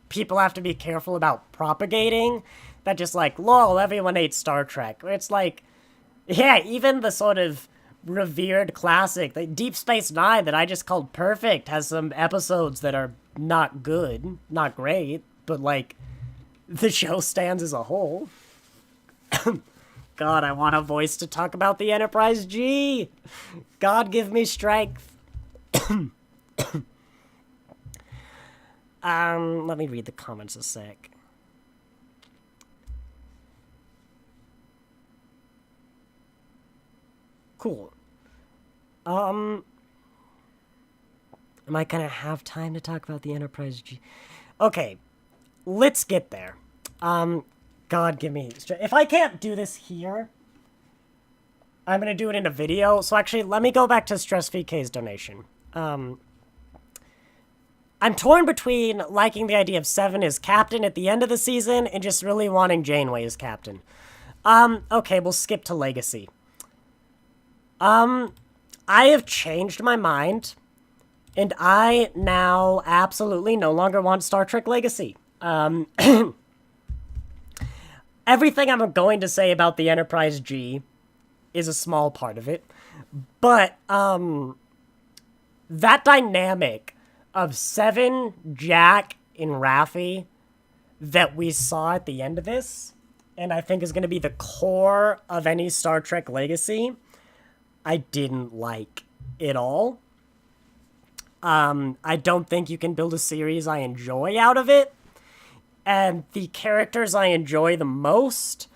people have to be careful about propagating. That just, like, lol, everyone hates Star Trek. It's like, yeah, even the sort of revered classic, like Deep Space Nine, that I just called perfect, has some episodes that are not good, not great, but, like, the show stands as a whole. God, I want a voice to talk about the Enterprise G. God, give me strength. Let me read the comments a sec. Cool. Am I gonna have time to talk about the Enterprise G? Okay, let's get there. God, give me... If I can't do this here, I'm gonna do it in a video. So actually, let me go back to Stress VK's donation. I'm torn between liking the idea of Seven as captain at the end of the season and just really wanting Janeway as captain. Okay, we'll skip to Legacy. I have changed my mind, and I now absolutely no longer want Star Trek Legacy. Everything I'm going to say about the Enterprise G is a small part of it, but, that dynamic of Seven, Jack, and Raffi that we saw at the end of this, and I think is going to be the core of any Star Trek Legacy, I didn't like at all. I don't think you can build a series I enjoy out of it. And the characters I enjoy the most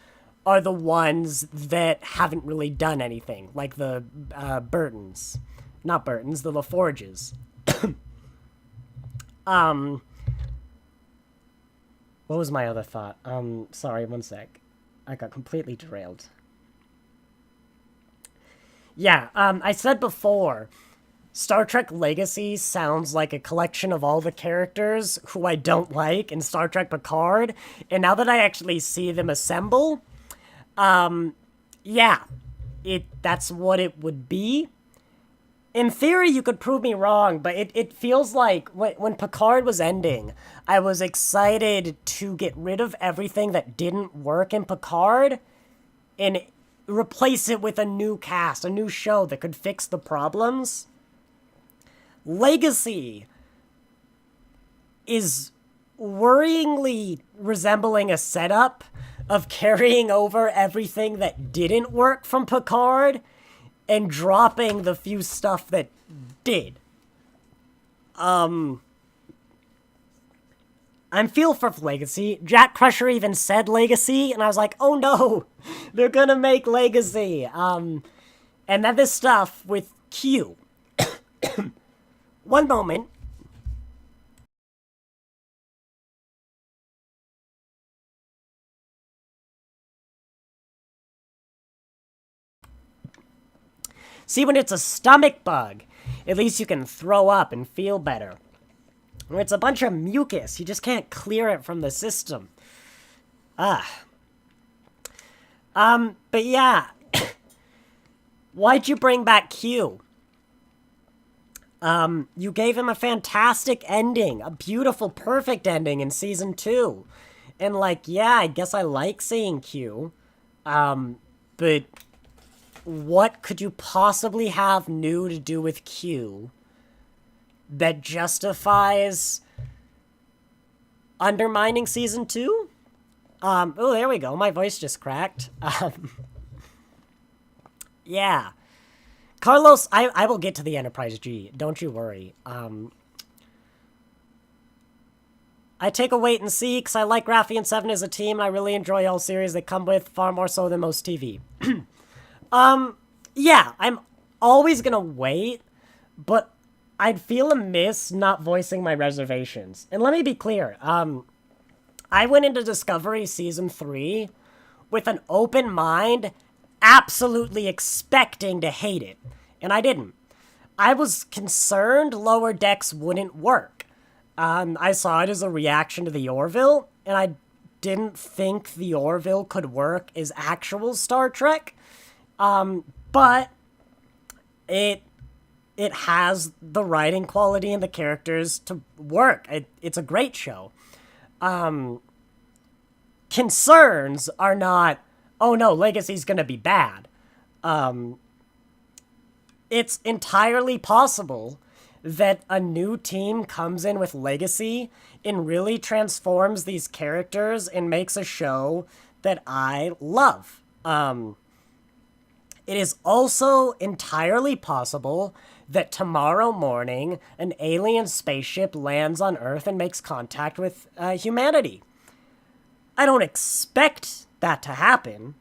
are the ones that haven't really done anything, like the Burtons. Not Burtons, the LaForges. What was my other thought? Sorry, one sec. I got completely derailed. Yeah, I said before, Star Trek Legacy sounds like a collection of all the characters who I don't like in Star Trek Picard, and now that I actually see them assemble, yeah, that's what it would be. In theory, you could prove me wrong, but it feels like when Picard was ending, I was excited to get rid of everything that didn't work in Picard and replace it with a new cast, a new show that could fix the problems. Legacy is worryingly resembling a setup of carrying over everything that didn't work from Picard and dropping the few stuff that did. I'm feel for Legacy. Jack Crusher even said Legacy, and I was like, oh no, they're gonna make Legacy. And then this stuff with Q. One moment. See, when it's a stomach bug, at least you can throw up and feel better. When it's a bunch of mucus, you just can't clear it from the system. But yeah. Why'd you bring back Q? You gave him a fantastic ending, a beautiful, perfect ending in season 2. And like, yeah, I guess I like seeing Q. But what could you possibly have new to do with Q that justifies undermining season 2? Oh, there we go. My voice just cracked. Yeah. Carlos, I will get to the Enterprise G. Don't you worry. I take a wait and see, because I like Raffi and Seven as a team, and I really enjoy all series they come with, far more so than most TV. Yeah, I'm always gonna wait, but I'd feel amiss not voicing my reservations. And let me be clear. I went into Discovery Season 3 with an open mind, absolutely expecting to hate it. And I didn't. I was concerned Lower Decks wouldn't work. I saw it as a reaction to the Orville, and I didn't think the Orville could work as actual Star Trek. But it has the writing quality and the characters to work. It's a great show. Concerns are not, oh no, Legacy's gonna be bad. It's entirely possible that a new team comes in with Legacy and really transforms these characters and makes a show that I love. It is also entirely possible that tomorrow morning an alien spaceship lands on Earth and makes contact with humanity. I don't expect that to happen,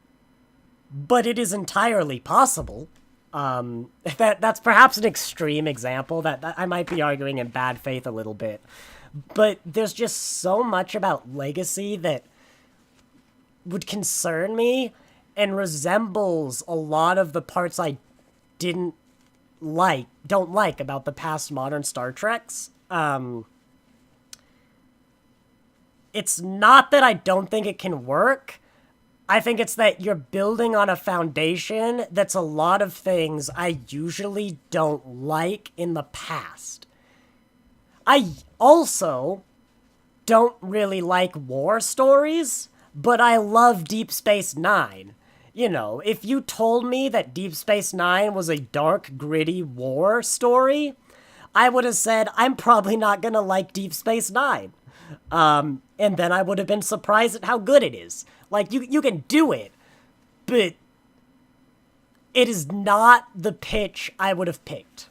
but it is entirely possible. That's perhaps an extreme example that I might be arguing in bad faith a little bit. But there's just so much about Legacy that would concern me and resembles a lot of the parts I don't like about the past modern Star Treks. It's not that I don't think it can work. I think it's that you're building on a foundation that's a lot of things I usually don't like in the past. I also don't really like war stories, but I love Deep Space Nine. You know, if you told me that Deep Space Nine was a dark, gritty war story, I would have said, I'm probably not gonna like Deep Space Nine. And then I would have been surprised at how good it is. Like, you can do it, but it is not the pitch I would have picked.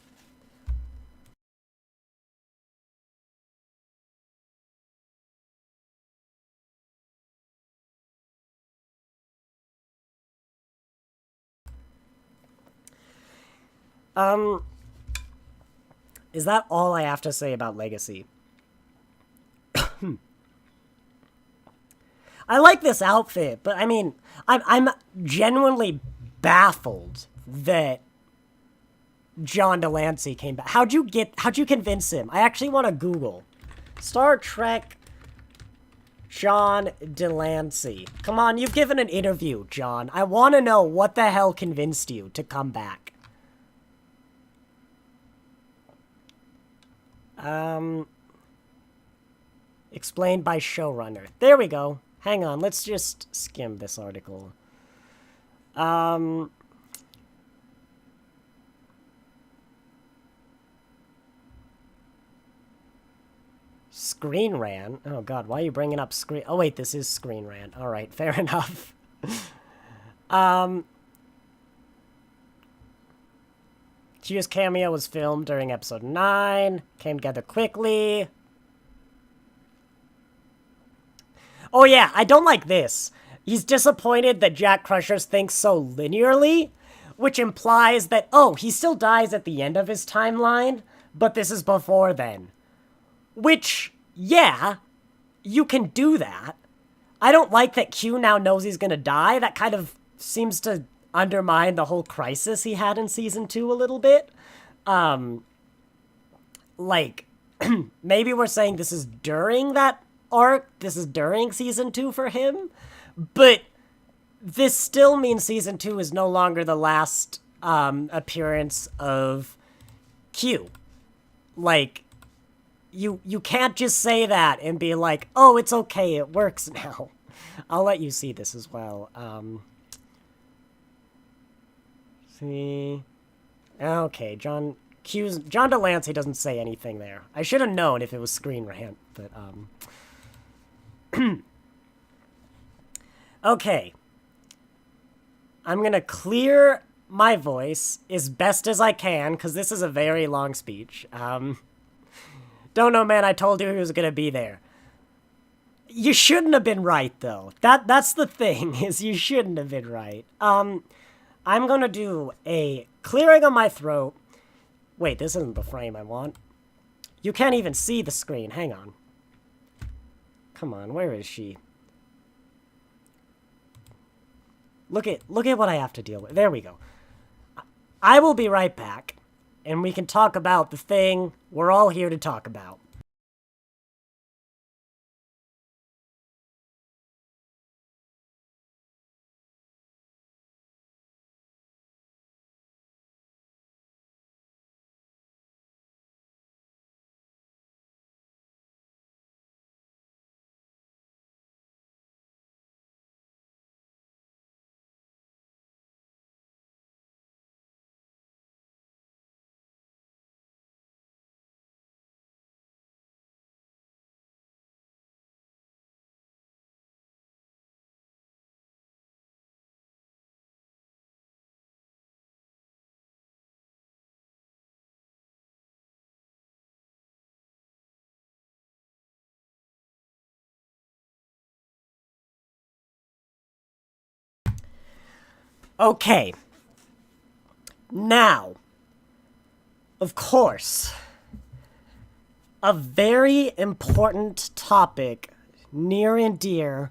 Is that all I have to say about Legacy? I like this outfit, but I mean, I'm genuinely baffled that John Delancey came back. How'd you convince him? I actually want to Google Star Trek John Delancey. Come on, you've given an interview, John. I want to know what the hell convinced you to come back. Explained by showrunner. There we go. Hang on, let's just skim this article. Screen Rant? Oh god, why are you bringing up Screen... Oh wait, this is Screen Rant. Alright, fair enough. Q's cameo was filmed during episode 9. Came together quickly. Oh yeah, I don't like this. He's disappointed that Jack Crusher thinks so linearly, which implies that, oh, he still dies at the end of his timeline, but this is before then. Which, yeah, you can do that. I don't like that Q now knows he's gonna die. That kind of seems to undermine the whole crisis he had in Season 2 a little bit. Like, maybe we're saying this is during that arc, this is during Season 2 for him, but this still means Season 2 is no longer the last appearance of Q. Like, you can't just say that and be like, oh, it's okay, it works now. I'll let you see this as well. See? Okay, John Delancey doesn't say anything there. I should have known if it was Screen Rant, but, Okay. I'm gonna clear my voice as best as I can, because this is a very long speech. Don't know, man, I told you he was gonna be there. You shouldn't have been right, though. That's the thing, is you shouldn't have been right. I'm gonna do a clearing of my throat, Wait, this isn't the frame I want. You can't even see the screen. Hang on. Come on, where is she? Look at what I have to deal with. There we go. I will be right back, and we can talk about the thing we're all here to talk about. Okay. Now, of course, a very important topic near and dear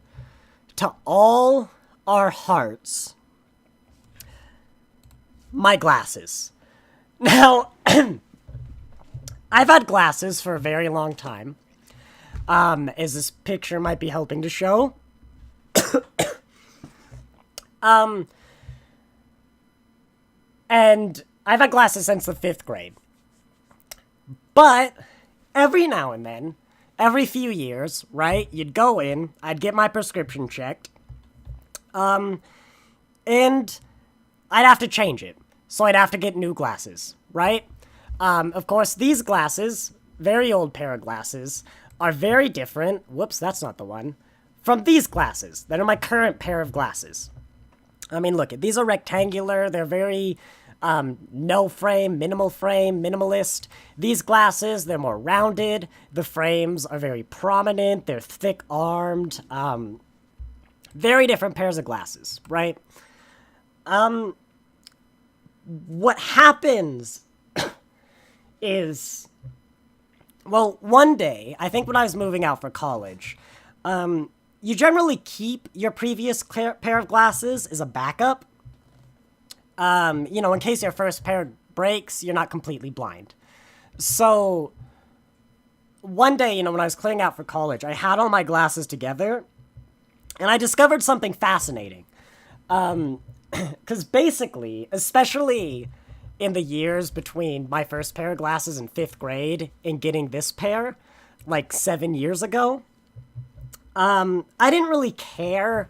to all our hearts. My glasses. Now, I've had glasses for a very long time. As this picture might be helping to show. And I've had glasses since the 5th grade. But every now and then, every few years, right, you'd go in, I'd get my prescription checked, and I'd have to change it. So I'd have to get new glasses, right? Of course, these glasses, very old pair of glasses, are very different, whoops, that's not the one, from these glasses that are my current pair of glasses. I mean, look, these are rectangular, they're very no frame, minimalist. These glasses, they're more rounded, the frames are very prominent, they're thick-armed, very different pairs of glasses, right? What happens is, well, one day, I think when I was moving out for college, you generally keep your previous pair of glasses as a backup. You know, in case your first pair breaks, you're not completely blind. So, one day, you know, when I was clearing out for college, I had all my glasses together, and I discovered something fascinating. Because basically, especially in the years between my first pair of glasses in 5th grade and getting this pair, like 7 years ago, I didn't really care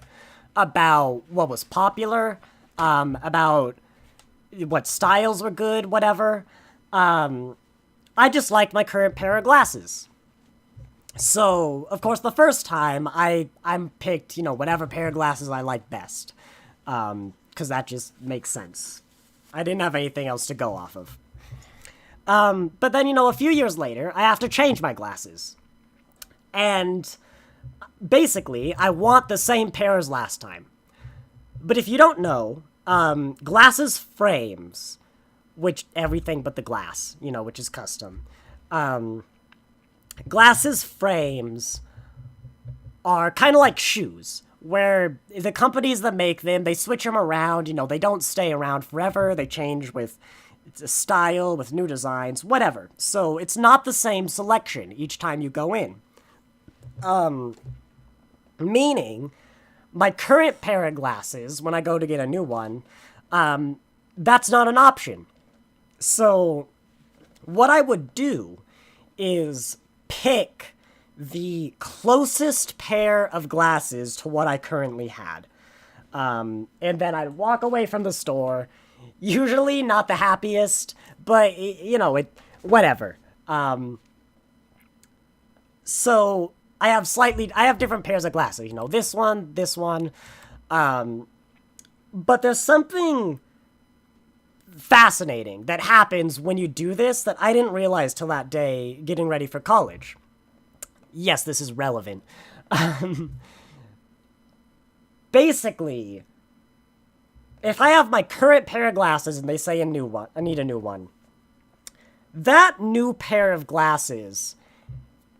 about what was popular, about what styles were good, whatever. I just liked my current pair of glasses. So, of course, the first time, I picked, you know, whatever pair of glasses I liked best. Because that just makes sense. I didn't have anything else to go off of. But then, you know, a few years later, I have to change my glasses. And basically, I want the same pair as last time. But if you don't know, glasses frames, which everything but the glass, you know, which is custom. Glasses frames are kind of like shoes, where the companies that make them, they switch them around, you know, they don't stay around forever, they change with style, with new designs, whatever. So it's not the same selection each time you go in. Meaning, my current pair of glasses, when I go to get a new one, that's not an option. So, what I would do is pick the closest pair of glasses to what I currently had. And then I'd walk away from the store, usually not the happiest, but, you know, whatever. So, I have different pairs of glasses, you know, this one, but there's something fascinating that happens when you do this that I didn't realize till that day getting ready for college. Yes, this is relevant. Basically, if I have my current pair of glasses and they say I need a new one, that new pair of glasses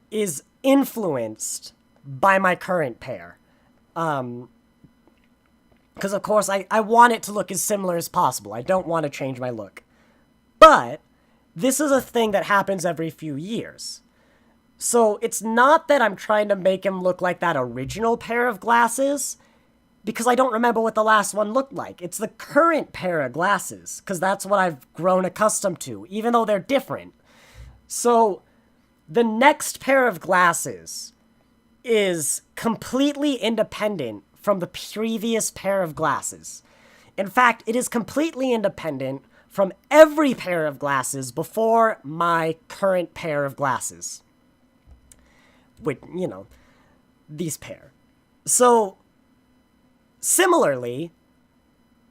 is influenced by my current pair. Because, of course, I want it to look as similar as possible. I don't want to change my look. But this is a thing that happens every few years. So it's not that I'm trying to make him look like that original pair of glasses, because I don't remember what the last one looked like. It's the current pair of glasses, because that's what I've grown accustomed to, even though they're different. So the next pair of glasses is completely independent from the previous pair of glasses. In fact, it is completely independent from every pair of glasses before my current pair of glasses. With, these pair. So, similarly,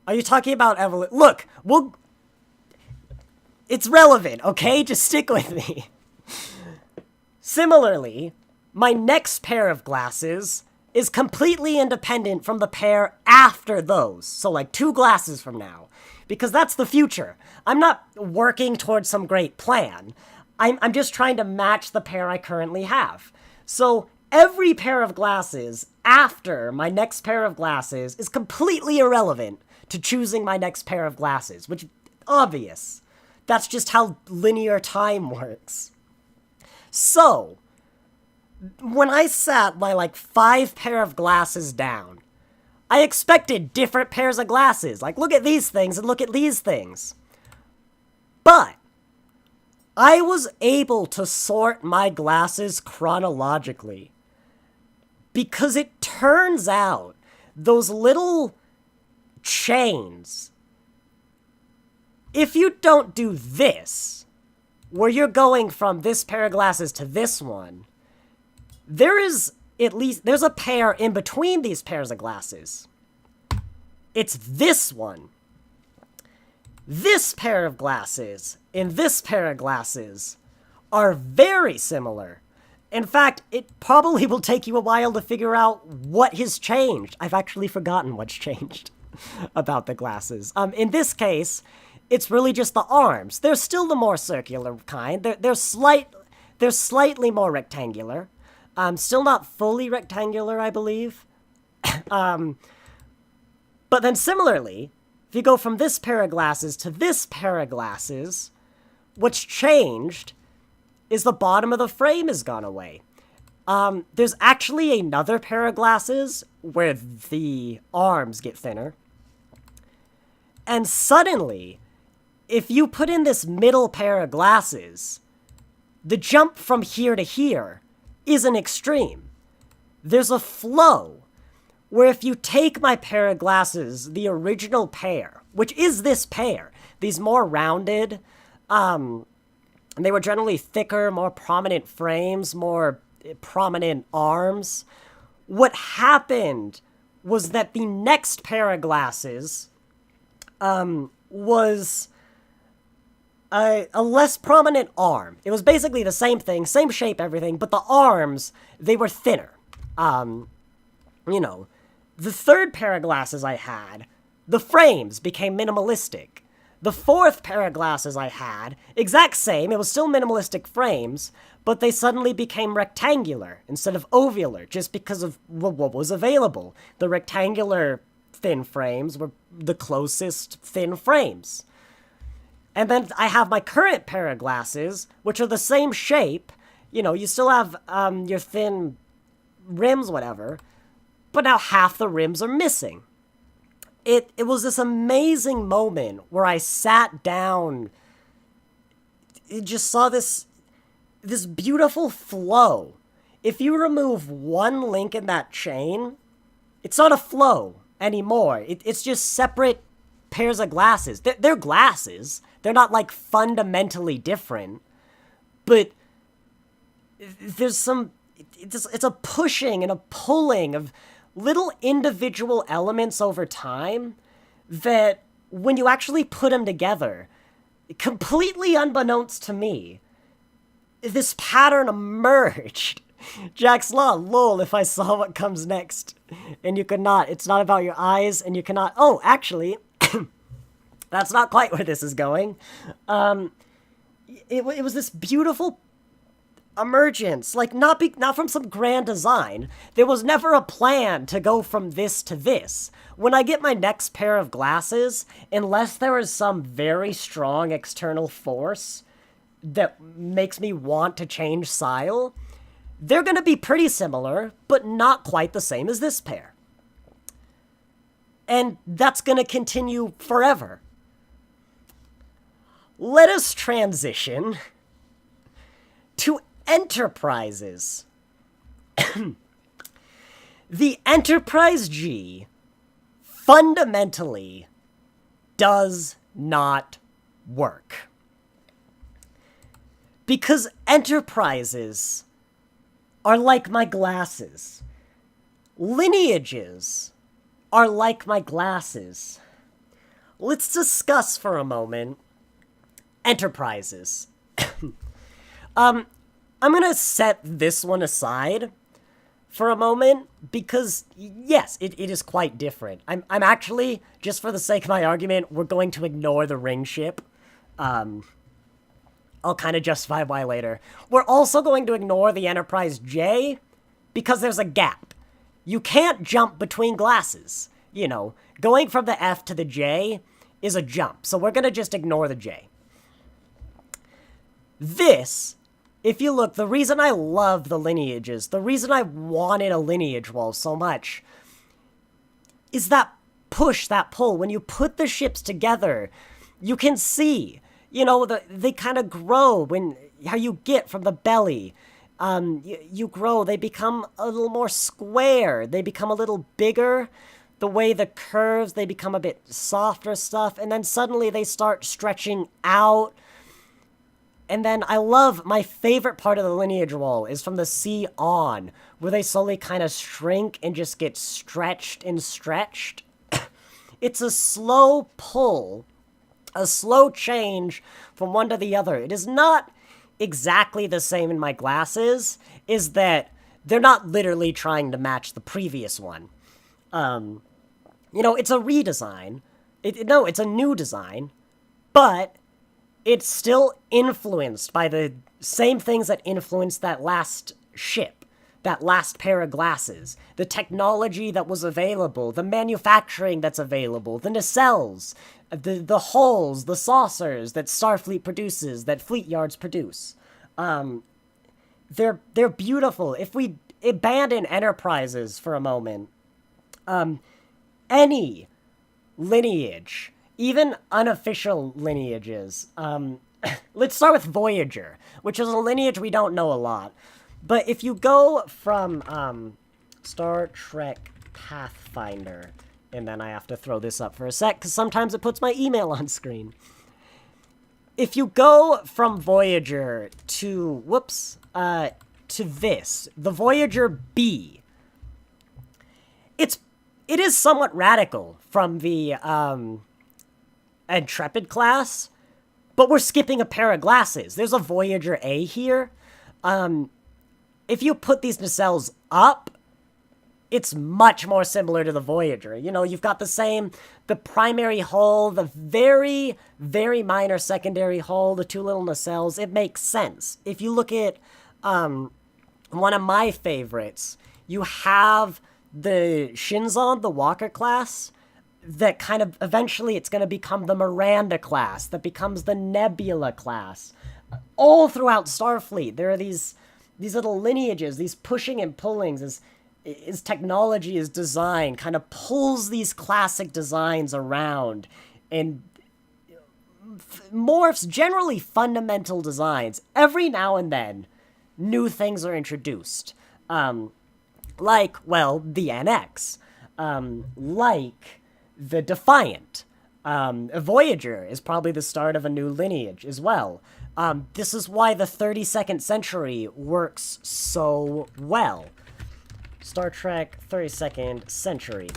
are you talking about evolution? Look, it's relevant, okay? Just stick with me. Similarly, my next pair of glasses is completely independent from the pair after those. So like 2 glasses from now. Because that's the future. I'm not working towards some great plan. I'm just trying to match the pair I currently have. So every pair of glasses after my next pair of glasses is completely irrelevant to choosing my next pair of glasses, which obvious. That's just how linear time works. So, when I sat my 5 pair of glasses down, I expected different pairs of glasses. Like, look at these things and look at these things. But I was able to sort my glasses chronologically. Because it turns out those little chains, if you don't do this, where you're going from this pair of glasses to this one, there's a pair in between these pairs of glasses. It's this one. This pair of glasses and this pair of glasses are very similar. In fact, it probably will take you a while to figure out what has changed. I've actually forgotten what's changed about the glasses. In this case, it's really just the arms. They're still the more circular kind. They're slightly more rectangular. Still not fully rectangular, I believe. But then similarly, if you go from this pair of glasses to this pair of glasses, what's changed is the bottom of the frame has gone away. There's actually another pair of glasses where the arms get thinner. And suddenly, if you put in this middle pair of glasses, the jump from here to here isn't extreme. There's a flow where if you take my pair of glasses, the original pair, which is this pair, these more rounded, they were generally thicker, more prominent frames, more prominent arms. What happened was that the next pair of glasses was a less prominent arm. It was basically the same thing, same shape, everything, but the arms, they were thinner. The third pair of glasses I had, the frames became minimalistic. The fourth pair of glasses I had, exact same, it was still minimalistic frames, but they suddenly became rectangular instead of ovular, just because of what was available. The rectangular thin frames were the closest thin frames. And then I have my current pair of glasses, which are the same shape. You still have your thin rims, whatever, but now half the rims are missing. It was this amazing moment where I sat down, just saw this beautiful flow. If you remove one link in that chain, it's not a flow anymore. It's just separate pairs of glasses. They're glasses. They're not fundamentally different, but there's it's a pushing and a pulling of little individual elements over time that when you actually put them together, completely unbeknownst to me, this pattern emerged. Jack's Law, lol, if I saw what comes next. And you could not. It's not about your eyes, and you cannot. Oh, actually, that's not quite where this is going. it was this beautiful emergence, like not from some grand design. There was never a plan to go from this to this. When I get my next pair of glasses, unless there is some very strong external force that makes me want to change style, they're going to be pretty similar, but not quite the same as this pair. And that's going to continue forever. Let us transition to enterprises. The Enterprise G fundamentally does not work. Because enterprises are like my glasses. Lineages are like my glasses. Let's discuss for a moment enterprises. I'm gonna set this one aside for a moment because, yes, it is quite different. I'm actually, just for the sake of my argument, we're going to ignore the ring ship. I'll kind of justify why later. We're also going to ignore the Enterprise J because there's a gap. You can't jump between glasses. You know, going from the F to the J is a jump, so we're going to just ignore the J. This, if you look, the reason I love the lineages, the reason I wanted a lineage wall so much, is that push, that pull. When you put the ships together, you can see, you know, they kind of grow when how you get from the belly. You grow, they become a little more square, they become a little bigger. The way the curves, they become a bit softer stuff, and then suddenly they start stretching out. And then I love, my favorite part of the lineage wall is from the C on, where they slowly kind of shrink and just get stretched and stretched. It's a slow pull, a slow change from one to the other. It is not exactly the same in my glasses, is that they're not literally trying to match the previous one. You know, it's a redesign. It's a new design, but it's still influenced by the same things that influenced that last ship, that last pair of glasses. The technology that was available, the manufacturing that's available, the nacelles, the hulls, the saucers that Starfleet produces, that Fleet Yards produce. They're beautiful. If we abandon Enterprises for a moment, any lineage, even unofficial lineages. Let's start with Voyager, which is a lineage we don't know a lot. But if you go from Star Trek Pathfinder, and then I have to throw this up for a sec, because sometimes it puts my email on screen. If you go from Voyager to, to this, the Voyager B, it is somewhat radical from the Intrepid class, but we're skipping a pair of glasses. There's a Voyager A here. If you put these nacelles up, it's much more similar to the Voyager. You know, you've got the primary hull, the very, very minor secondary hull, the two little nacelles. It makes sense. If you look at one of my favorites, you have the Shinzon, the Walker class, that kind of, eventually it's going to become the Miranda class, that becomes the Nebula class. All throughout Starfleet, there are these little lineages, these pushing and pullings, as technology is design, kind of pulls these classic designs around and morphs generally fundamental designs. Every now and then, new things are introduced. Like, well, the NX. Like the Defiant. Voyager is probably the start of a new lineage as well. This is why the 32nd Century works so well. Star Trek 32nd Century.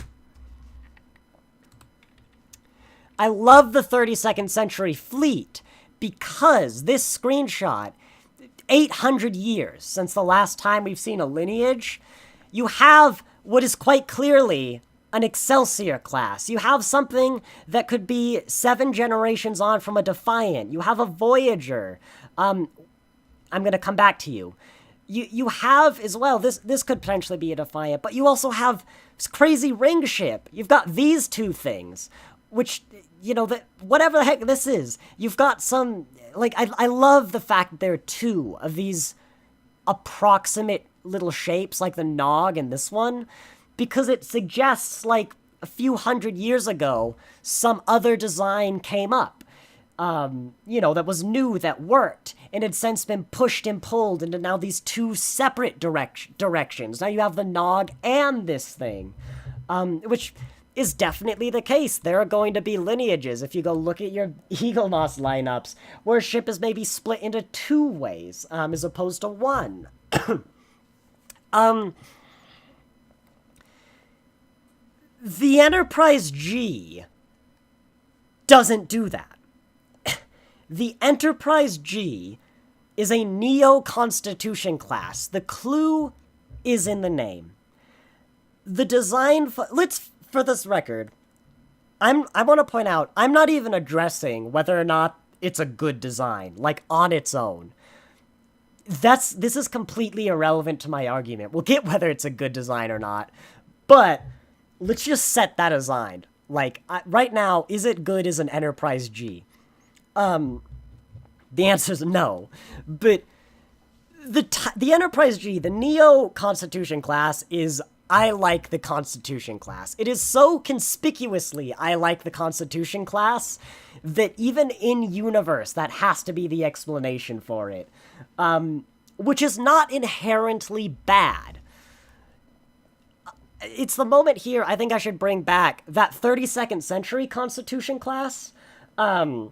I love the 32nd Century fleet because this screenshot, 800 years since the last time we've seen a lineage, you have what is quite clearly an Excelsior class. You have something that could be 7 generations on from a Defiant. You have a Voyager. I'm gonna come back to you. You have as well, this could potentially be a Defiant, but you also have this crazy ring ship. You've got these two things, which, whatever the heck this is, you've got some, like, I love the fact that there are two of these approximate little shapes, like the Nog and this one, because it suggests, like, a few hundred years ago, some other design came up. That was new, that worked, and had since been pushed and pulled into now these two separate directions. Now you have the Nog and this thing, which is definitely the case. There are going to be lineages, if you go look at your Eaglemoss lineups, where a ship is maybe split into two ways, as opposed to one. The Enterprise G doesn't do that. The Enterprise G is a Neo-Constitution class. The clue is in the name. The design... for this record, I want to point out, I'm not even addressing whether or not it's a good design, like, on its own. This is completely irrelevant to my argument. We'll get whether it's a good design or not, but let's just set that aside. Like, right now, is it good as an Enterprise G? The answer is no. But the Enterprise G, the Neo-Constitution class, is I like the Constitution class. It is so conspicuously I like the Constitution class that even in universe, that has to be the explanation for it. Which is not inherently bad. It's the moment here I think I should bring back that 32nd century Constitution class. A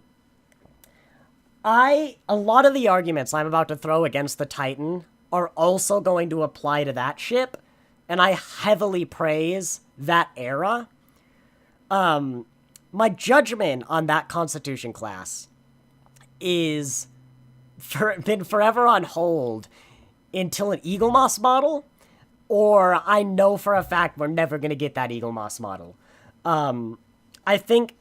lot of the arguments I'm about to throw against the Titan are also going to apply to that ship, and I heavily praise that era. My judgment on that Constitution class is been forever on hold until an Eaglemoss model, or I know for a fact we're never going to get that Eaglemoss model. I think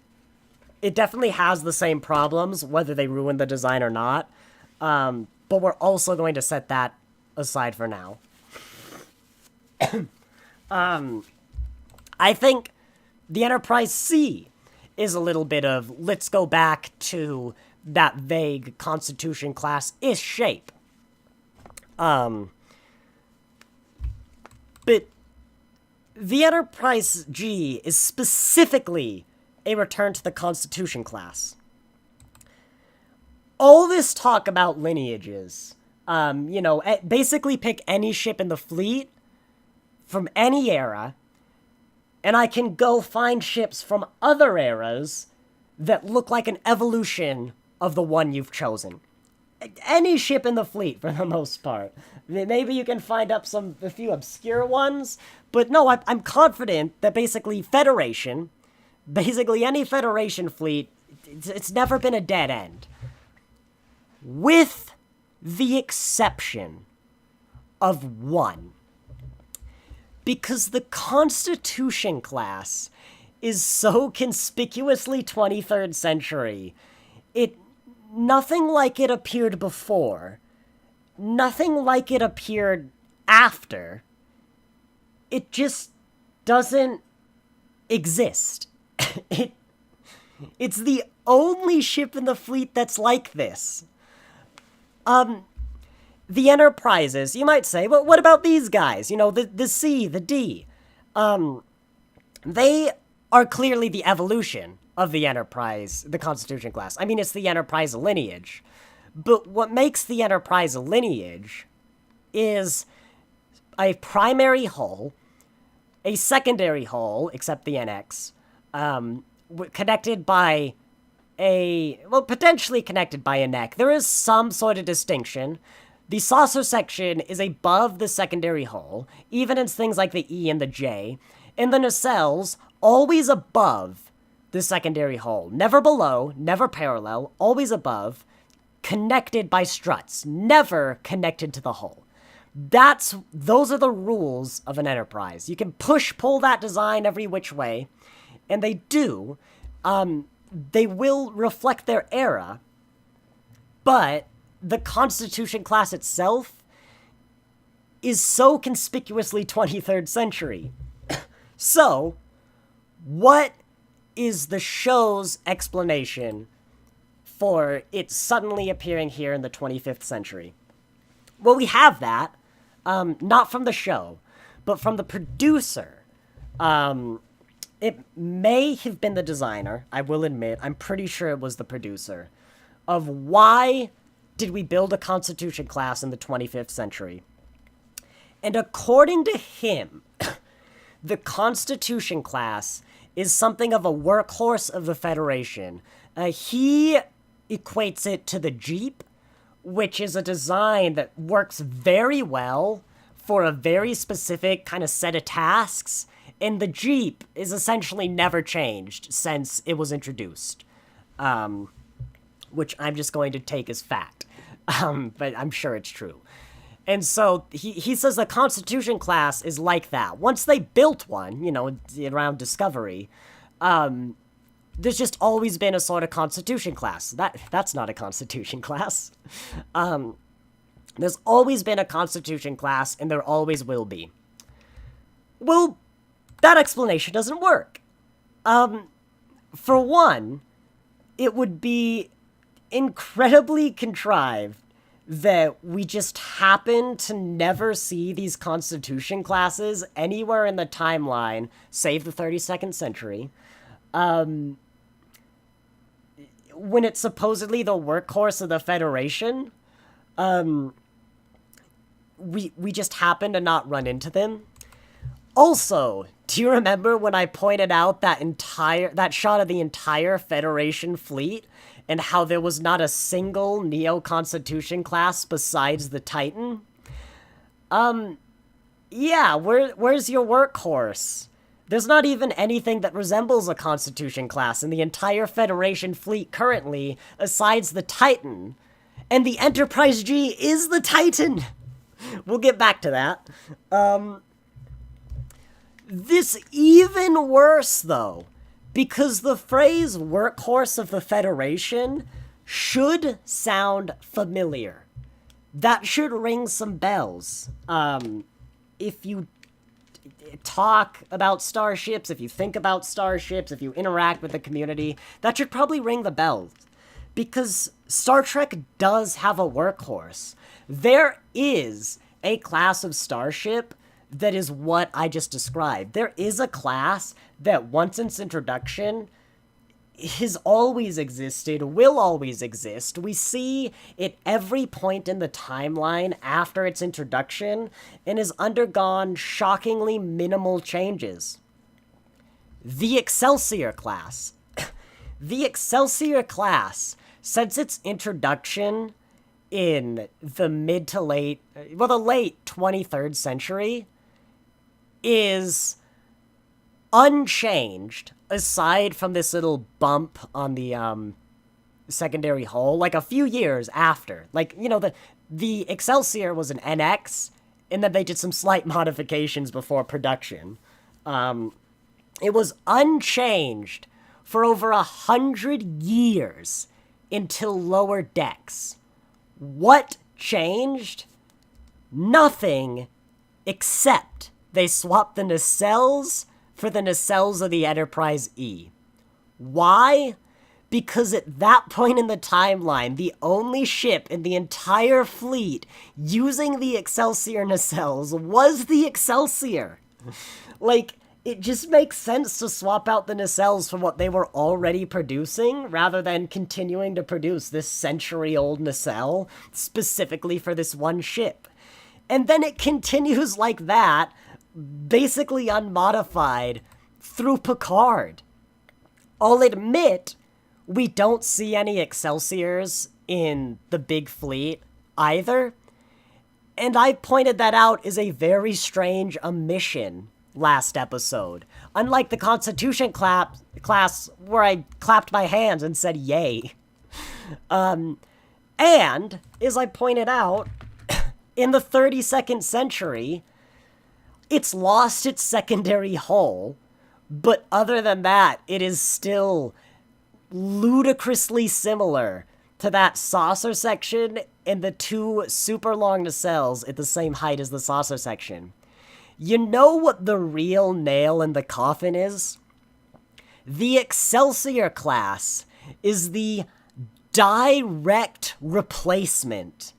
it definitely has the same problems, whether they ruin the design or not. But we're also going to set that aside for now. I think the Enterprise C is a little bit of, let's go back to that vague Constitution class-ish shape. But the Enterprise G is specifically a return to the Constitution class. All this talk about lineages, basically pick any ship in the fleet from any era, and I can go find ships from other eras that look like an evolution of the one you've chosen. Any ship in the fleet, for the most part. Maybe you can find up a few obscure ones, but no, I'm confident that basically any Federation fleet, it's never been a dead end. With the exception of one. Because the Constitution class is so conspicuously 23rd century. Nothing like it appeared before. Nothing like it appeared after. It just doesn't exist. It's the only ship in the fleet that's like this. The Enterprises, you might say, well, what about these guys? The C, the D. They are clearly the evolution of the Enterprise, the Constitution class. I mean, it's the Enterprise lineage. But what makes the Enterprise lineage is a primary hull, a secondary hull, except the NX, connected by potentially connected by a neck. There is some sort of distinction. The saucer section is above the secondary hull, even in things like the E and the J, and the nacelles always above the secondary hull. Never below, never parallel, always above, connected by struts, never connected to the hull. Those are the rules of an Enterprise. You can pull that design every which way, and they do. They will reflect their era, but the Constitution class itself is so conspicuously 23rd century. So, what is the show's explanation for it suddenly appearing here in the 25th century? Well, we have that, not from the show, but from the producer. It may have been the designer, I will admit, I'm pretty sure it was the producer, of why did we build a Constitution class in the 25th century. And according to him, the Constitution class is something of a workhorse of the Federation. He equates it to the Jeep, which is a design that works very well for a very specific kind of set of tasks, and the Jeep is essentially never changed since it was introduced, which I'm just going to take as fact, but I'm sure it's true. And so he says the Constitution class is like that. Once they built one, around Discovery, there's just always been a sort of Constitution class. That's not a Constitution class. There's always been a Constitution class, and there always will be. Well, that explanation doesn't work. For one, it would be incredibly contrived that we just happen to never see these Constitution classes anywhere in the timeline, save the 32nd century, when it's supposedly the workhorse of the Federation. We just happen to not run into them. Also, do you remember when I pointed out that shot of the entire Federation fleet and how there was not a single Neo-Constitution class besides the Titan? Yeah, where's your workhorse? There's not even anything that resembles a Constitution class in the entire Federation fleet currently, asides the Titan. And the Enterprise G is the Titan! We'll get back to that. This even worse, though, because the phrase workhorse of the Federation should sound familiar. That should ring some bells. If you talk about starships, if you think about starships, if you interact with the community, that should probably ring the bells. Because Star Trek does have a workhorse. There is a class of starship that is what I just described. There is a class that, once its introduction, has always existed, will always exist. We see it every point in the timeline after its introduction, and has undergone shockingly minimal changes. The Excelsior class. The Excelsior class, since its introduction in the the late 23rd century, is unchanged, aside from this little bump on the secondary hull, like a few years after. Like, the Excelsior was an NX, and then they did some slight modifications before production. It was unchanged for over 100 years until Lower Decks. What changed? Nothing, except they swapped the nacelles for the nacelles of the Enterprise E. Why? Because at that point in the timeline, the only ship in the entire fleet using the Excelsior nacelles was the Excelsior. It just makes sense to swap out the nacelles from what they were already producing, rather than continuing to produce this century-old nacelle specifically for this one ship. And then it continues like that, basically unmodified, through Picard. I'll admit, we don't see any Excelsiors in the big fleet either, and I pointed that out as a very strange omission last episode. Unlike the Constitution class where I clapped my hands and said yay. And, as I pointed out, in the 32nd century, it's lost its secondary hull, but other than that, it is still ludicrously similar to that saucer section and the two super long nacelles at the same height as the saucer section. You know what the real nail in the coffin is? The Excelsior class is the direct replacement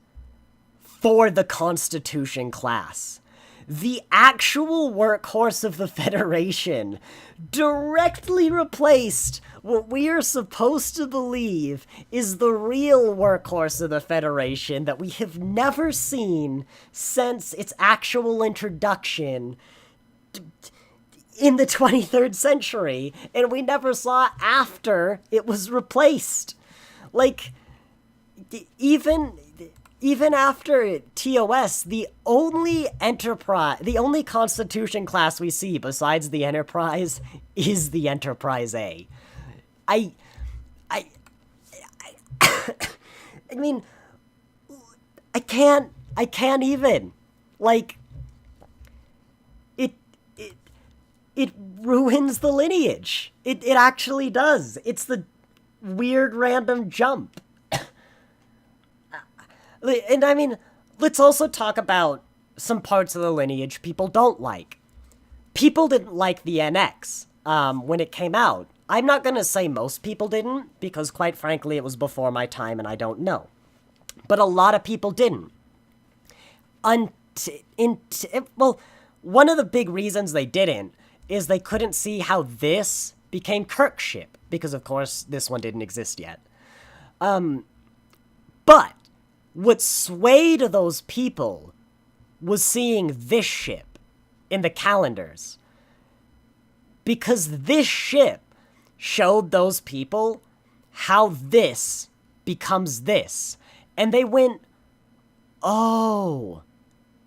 for the Constitution class. The actual workhorse of the Federation directly replaced what we are supposed to believe is the real workhorse of the Federation that we have never seen since its actual introduction in the 23rd century, and we never saw after it was replaced. Like, even after TOS, the only Constitution class we see besides the Enterprise is the Enterprise A. I mean, I can't even, like, it ruins the lineage. It actually does. It's the weird random jump. And I mean, let's also talk about some parts of the lineage people don't like. People didn't like the NX when it came out. I'm not going to say most people didn't, because quite frankly, it was before my time and I don't know. But a lot of people didn't. Well, one of the big reasons they didn't is they couldn't see how this became Kirk's ship, because of course this one didn't exist yet. But what swayed those people was seeing this ship in the calendars. Because this ship showed those people how this becomes this. And they went, oh,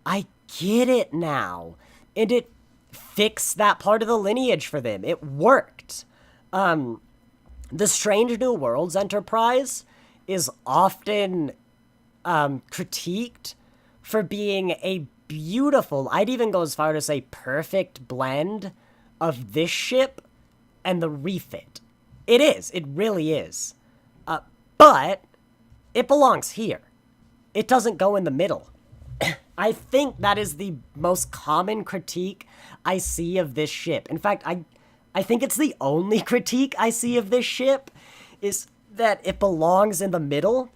I get it now. And it fixed that part of the lineage for them. It worked. The Strange New Worlds Enterprise is often critiqued for being a beautiful, I'd even go as far to say perfect blend of this ship and the refit. It is. It really is. But it belongs here. It doesn't go in the middle. I think that is the most common critique I see of this ship. In fact, I think it's the only critique I see of this ship is that it belongs in the middle.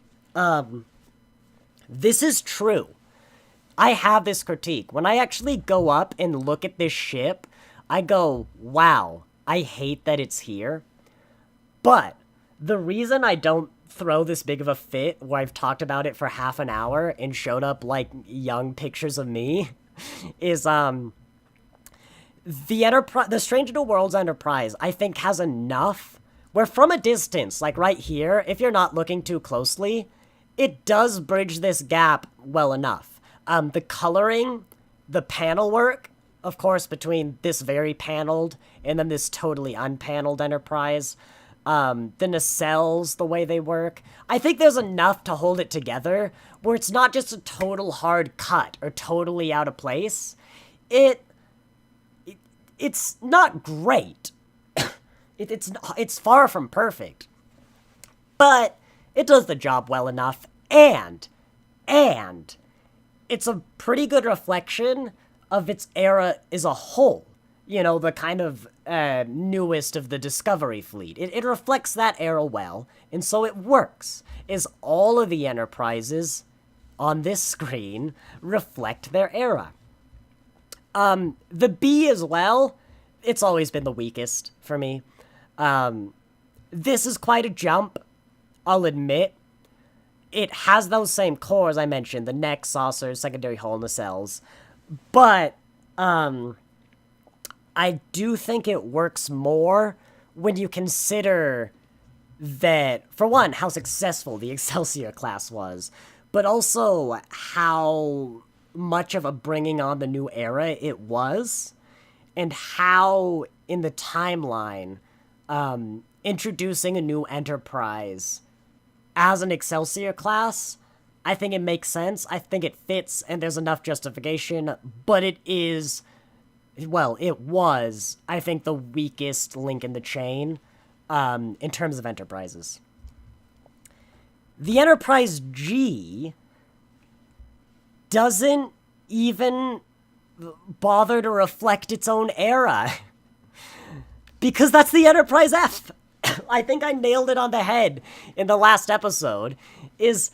This is true. I have this critique. When I actually go up and look at this ship, I go, wow, I hate that it's here. But the reason I don't throw this big of a fit where I've talked about it for half an hour and showed up like young pictures of me is the Strange New Worlds Enterprise, I think, has enough where from a distance, like right here, if you're not looking too closely, it does bridge this gap well enough. The coloring, the panel work, of course, between this very paneled and then this totally unpaneled Enterprise, the nacelles, the way they work, I think there's enough to hold it together where it's not just a total hard cut or totally out of place. It's not great. It's far from perfect. But it does the job well enough, and it's a pretty good reflection of its era as a whole. You know, the kind of newest of the Discovery fleet. It reflects that era well, and so it works, as all of the Enterprises on this screen reflect their era. The B as well, it's always been the weakest for me. This is quite a jump, I'll admit. It has those same cores I mentioned, the neck, saucers, secondary hull nacelles, but I do think it works more when you consider that, for one, how successful the Excelsior class was, but also how much of a bringing on the new era it was, and how, in the timeline, introducing a new Enterprise as an Excelsior class, I think it makes sense. I think it fits, and there's enough justification, but it is, well, it was, I think, the weakest link in the chain in terms of Enterprises. The Enterprise G doesn't even bother to reflect its own era. Because that's the Enterprise F. I think I nailed it on the head in the last episode. Is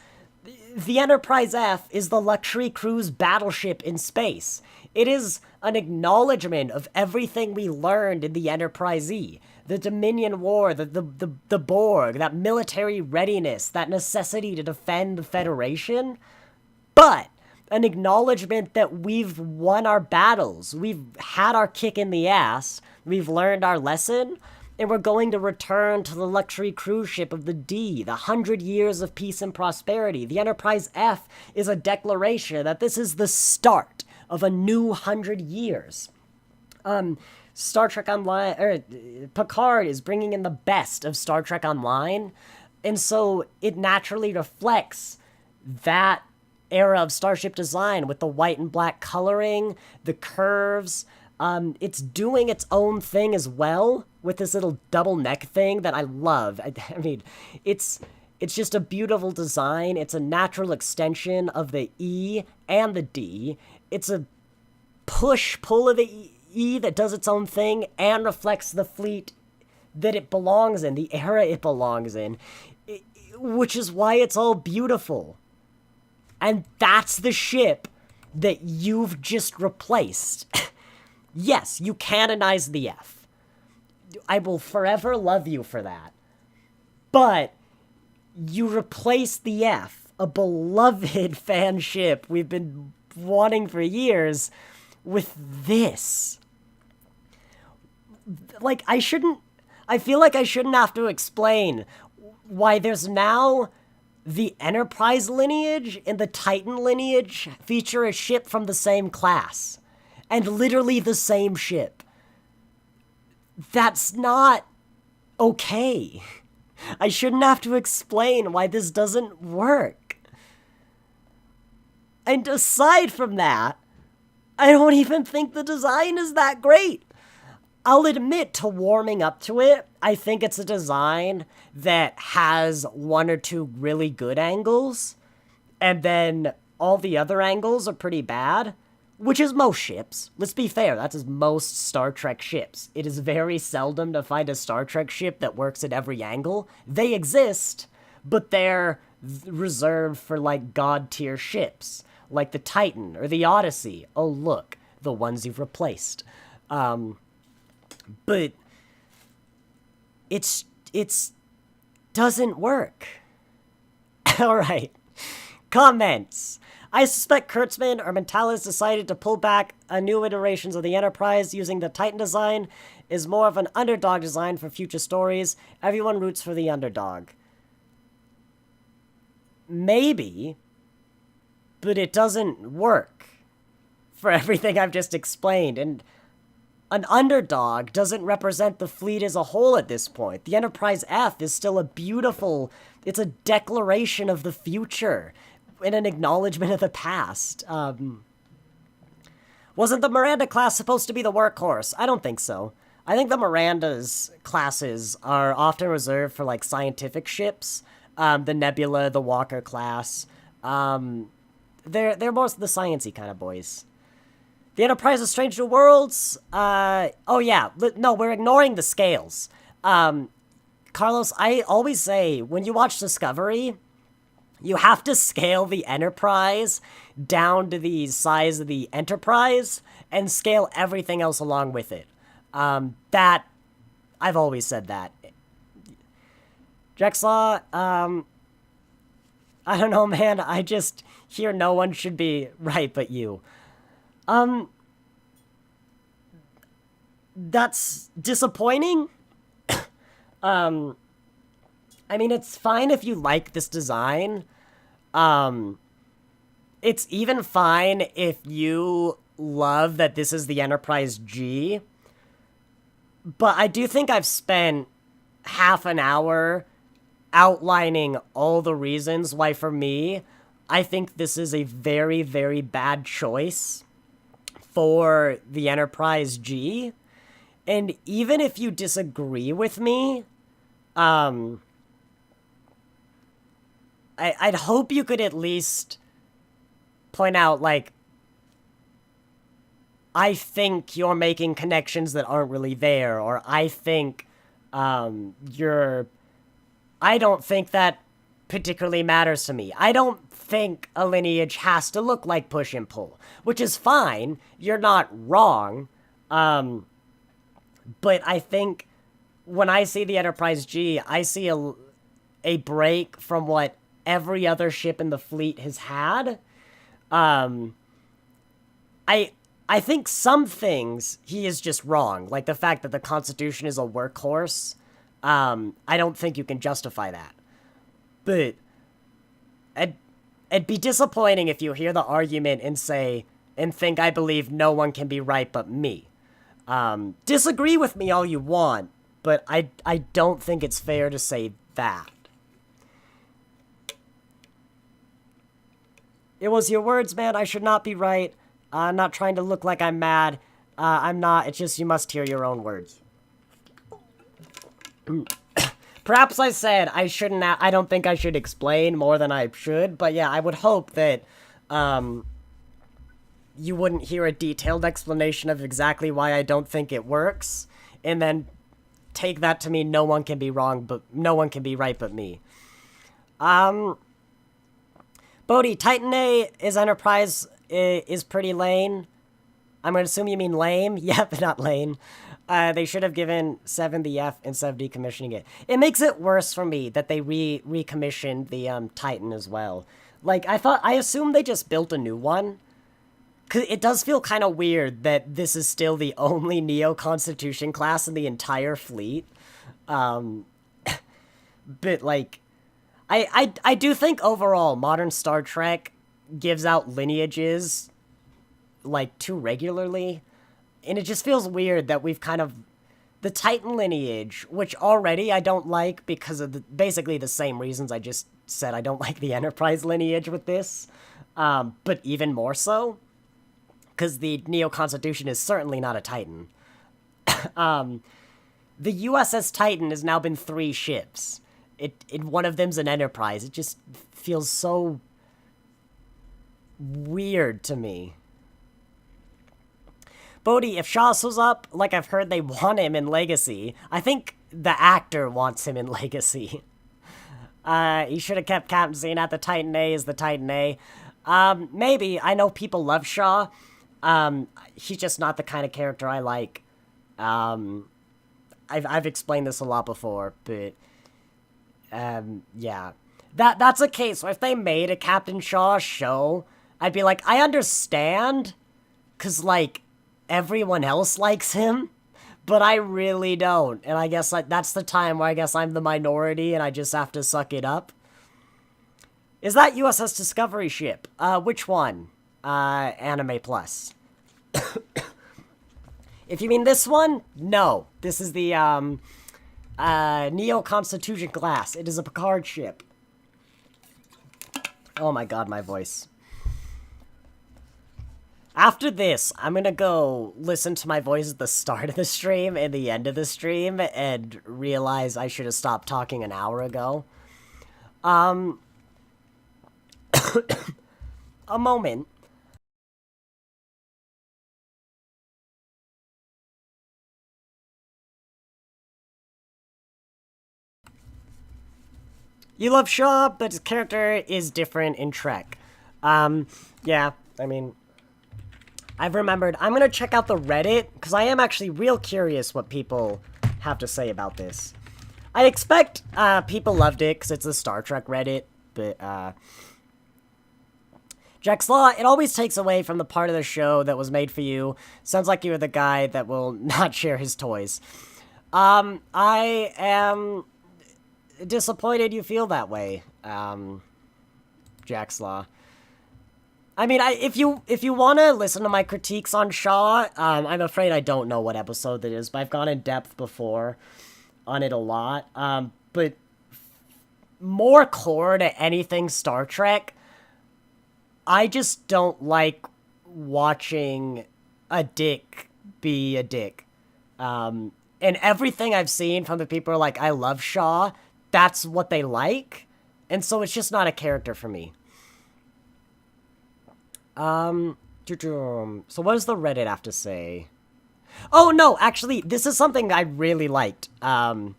the Enterprise F is the luxury cruise battleship in space. It is an acknowledgement of everything we learned in the Enterprise E. The Dominion War, the Borg, that military readiness, that necessity to defend the Federation. But an acknowledgement that we've won our battles. We've had our kick in the ass. We've learned our lesson. And we're going to return to the luxury cruise ship of the D, the 100 years of peace and prosperity. The Enterprise F is a declaration that this is the start of a new 100 years. Star Trek Online, Picard is bringing in the best of Star Trek Online, and so it naturally reflects that era of starship design with the white and black coloring, the curves. It's doing its own thing as well with this little double neck thing that I love. I mean, it's just a beautiful design. It's a natural extension of the E and the D. It's a push-pull of the E that does its own thing and reflects the fleet that it belongs in, the era it belongs in, which is why it's all beautiful. And that's the ship that you've just replaced. Yes, you canonize the F. I will forever love you for that. But you replace the F, a beloved fan ship we've been wanting for years, with this. Like, I feel like I shouldn't have to explain why there's now the Enterprise lineage and the Titan lineage feature a ship from the same class. And literally the same ship. That's not okay. I shouldn't have to explain why this doesn't work. And aside from that, I don't even think the design is that great. I'll admit to warming up to it. I think it's a design that has one or two really good angles, and then all the other angles are pretty bad. Which is most ships. Let's be fair, that is most Star Trek ships. It is very seldom to find a Star Trek ship that works at every angle. They exist, but they're reserved for, like, god-tier ships. Like the Titan or the Odyssey. Oh, look, the ones you've replaced. But it's doesn't work. Alright. Comments. I suspect Kurtzman or Mentalis decided to pull back new iterations of the Enterprise using the Titan design is more of an underdog design for future stories. Everyone roots for the underdog. Maybe, but it doesn't work for everything I've just explained, and an underdog doesn't represent the fleet as a whole at this point. The Enterprise F is still a beautiful, it's a declaration of the future. In an acknowledgement of the past. Wasn't the Miranda class supposed to be the workhorse? I don't think so. I think the Miranda's classes are often reserved for, like, scientific ships. The Nebula, the Walker class. They're more the science-y kind of boys. The Enterprise of Strange New Worlds? Oh yeah, no, we're ignoring the scales. Carlos, I always say, when you watch Discovery, you have to scale the Enterprise down to the size of the Enterprise and scale everything else along with it. I've always said that. Drexlaw, I don't know, man. I just hear no one should be right but you. That's disappointing. I mean, it's fine if you like this design. It's even fine if you love that this is the Enterprise G. But I do think I've spent half an hour outlining all the reasons why, for me, I think this is a very, very bad choice for the Enterprise G. And even if you disagree with me, I'd hope you could at least point out, like, I think you're making connections that aren't really there, or I think you're. I don't think that particularly matters to me. I don't think a lineage has to look like push and pull, which is fine. You're not wrong. But I think when I see the Enterprise G, I see a break from what every other ship in the fleet has had. Um, I I think some things he is just wrong, like the fact that the Constitution is a workhorse. I don't think you can justify that. But it'd be disappointing if you hear the argument and think I believe no one can be right but me. Disagree with me all you want, but I don't think it's fair to say that. It was your words, man. I should not be right. I'm not trying to look like I'm mad. I'm not. It's just you must hear your own words. Perhaps I said I shouldn't. I don't think I should explain more than I should. But yeah, I would hope that you wouldn't hear a detailed explanation of exactly why I don't think it works, and then take that to mean no one can be wrong, but no one can be right but me. Bodhi, Titan A is Enterprise is pretty lame. I'm going to assume you mean lame. Yep, not lame. They should have given 7 the F instead of decommissioning it. It makes it worse for me that they recommissioned the Titan as well. Like, I assumed they just built a new one. Cause it does feel kind of weird that this is still the only Neo-Constitution class in the entire fleet. But, like, I do think overall modern Star Trek gives out lineages, like, too regularly. And it just feels weird that we've kind of... The Titan lineage, which already I don't like because of basically the same reasons I just said I don't like the Enterprise lineage with this. But even more so. Because the Neo-Constitution is certainly not a Titan. The USS Titan has now been 3 ships. One of them's an Enterprise. It just feels so weird to me. Bodhi, if Shaw shows up, like I've heard they want him in Legacy, I think the actor wants him in Legacy. He should have kept Captain Zane at the Titan A as the Titan A. Maybe. I know people love Shaw. He's just not the kind of character I like. I've explained this a lot before, but yeah. That's a case where if they made a Captain Shaw show, I'd be like, I understand, cause like everyone else likes him, but I really don't. And I guess like that's the time where I guess I'm the minority and I just have to suck it up. Is that USS Discovery ship? Which one? Anime Plus. If you mean this one, no. This is the Neo-Constitution class. It is a Picard ship. Oh my god, my voice. After this, I'm gonna go listen to my voice at the start of the stream and the end of the stream and realize I should have stopped talking an hour ago. A moment. You love Shaw, but his character is different in Trek. Yeah, I mean, I've remembered. I'm gonna check out the Reddit, because I am actually real curious what people have to say about this. I expect people loved it, because it's a Star Trek Reddit, but, Jack's Law, it always takes away from the part of the show that was made for you. Sounds like you're the guy that will not share his toys. I am disappointed you feel that way, Jack's Law. I mean, if you want to listen to my critiques on Shaw, I'm afraid I don't know what episode that is, but I've gone in depth before on it a lot. But more core to anything Star Trek, I just don't like watching a dick be a dick. And everything I've seen from the people who are like, I love Shaw, that's what they like. And so it's just not a character for me. So what does the Reddit have to say? Oh, no, actually, this is something I really liked. That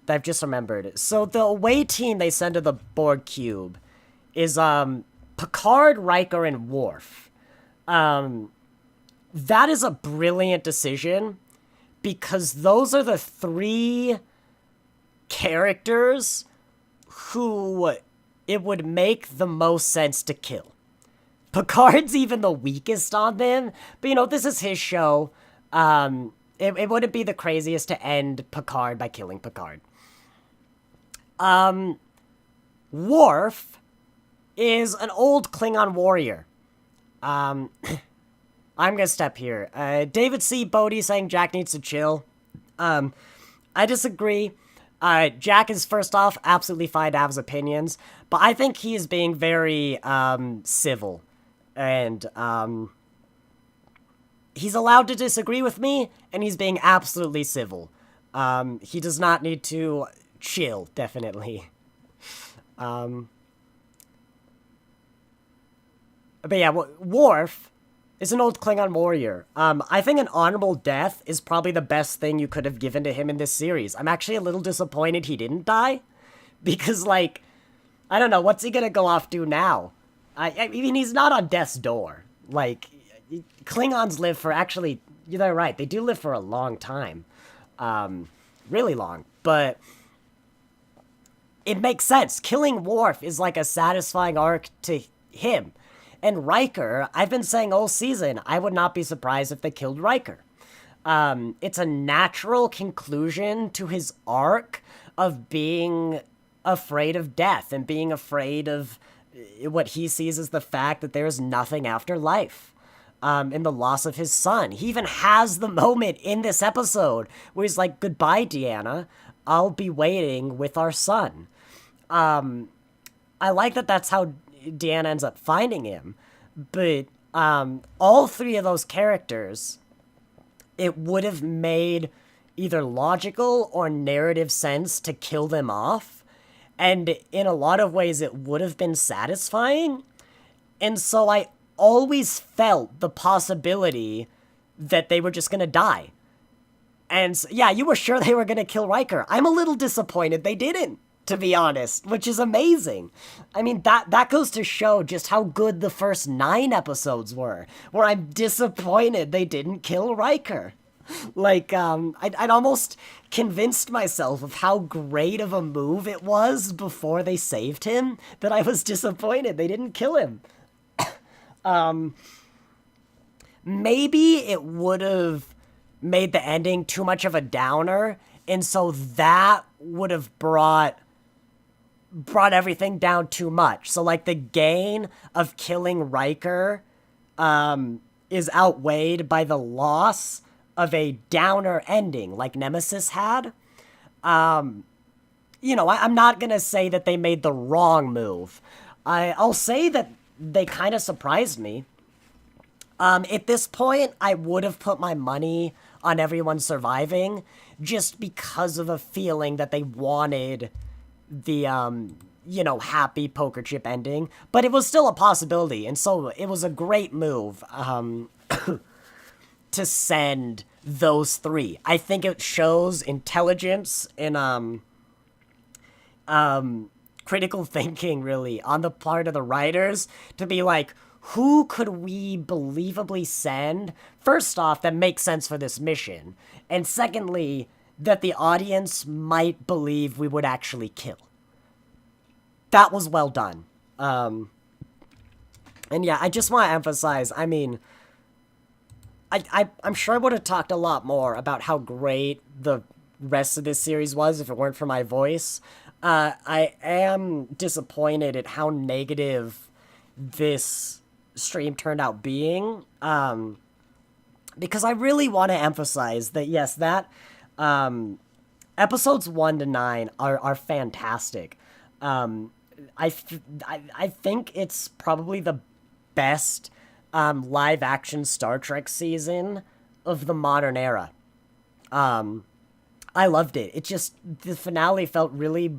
I've just remembered. So the away team they send to the Borg cube is, Picard, Riker, and Worf. That is a brilliant decision because those are the three characters who it would make the most sense to kill. Picard's even the weakest on them, but this is his show. It wouldn't be the craziest to end Picard by killing Picard. Worf is an old Klingon warrior. I'm gonna step here. David C. Bodie saying Jack needs to chill. I disagree. Jack is, first off, absolutely fine to have his opinions, but I think he is being very, civil. And, he's allowed to disagree with me, and he's being absolutely civil. He does not need to chill, definitely. But yeah, Worf is an old Klingon warrior. I think an honorable death is probably the best thing you could have given to him in this series. I'm actually a little disappointed he didn't die. Because, I don't know, what's he gonna go off do now? I mean, he's not on death's door. Klingons live for, actually, you're right, they do live for a long time. Really long. But it makes sense. Killing Worf is like a satisfying arc to him. And Riker, I've been saying all season, I would not be surprised if they killed Riker. It's a natural conclusion to his arc of being afraid of death and being afraid of what he sees as the fact that there is nothing after life. In the loss of his son. He even has the moment in this episode where he's like, goodbye, Deanna. I'll be waiting with our son. I like that that's how Deanna ends up finding him. But all three of those characters, it would have made either logical or narrative sense to kill them off. And in a lot of ways, it would have been satisfying. And so I always felt the possibility that they were just gonna die. And yeah, you were sure they were gonna kill Riker. I'm a little disappointed they didn't, to be honest, which is amazing. I mean, that goes to show just how good the first 9 episodes were, where I'm disappointed they didn't kill Riker. I'd almost convinced myself of how great of a move it was before they saved him, that I was disappointed they didn't kill him. Maybe it would have made the ending too much of a downer, and so that would have brought everything down too much. So, the gain of killing Riker, is outweighed by the loss of a downer ending, like Nemesis had. I'm not gonna say that they made the wrong move. I'll say that they kind of surprised me. At this point, I would have put my money on everyone surviving just because of a feeling that they wanted the, happy poker chip ending. But it was still a possibility, and so it was a great move, to send those three. I think it shows intelligence and, critical thinking, really, on the part of the writers to be like, who could we believably send, first off, that makes sense for this mission, and secondly, that the audience might believe we would actually kill. That was well done. And yeah, I just want to emphasize, I mean, I'm sure I would have talked a lot more about how great the rest of this series was if it weren't for my voice. I am disappointed at how negative this stream turned out being, because I really want to emphasize that, yes, that episodes 1 to 9 are fantastic. I think it's probably the best live action Star Trek season of the modern era. I loved it. The finale felt really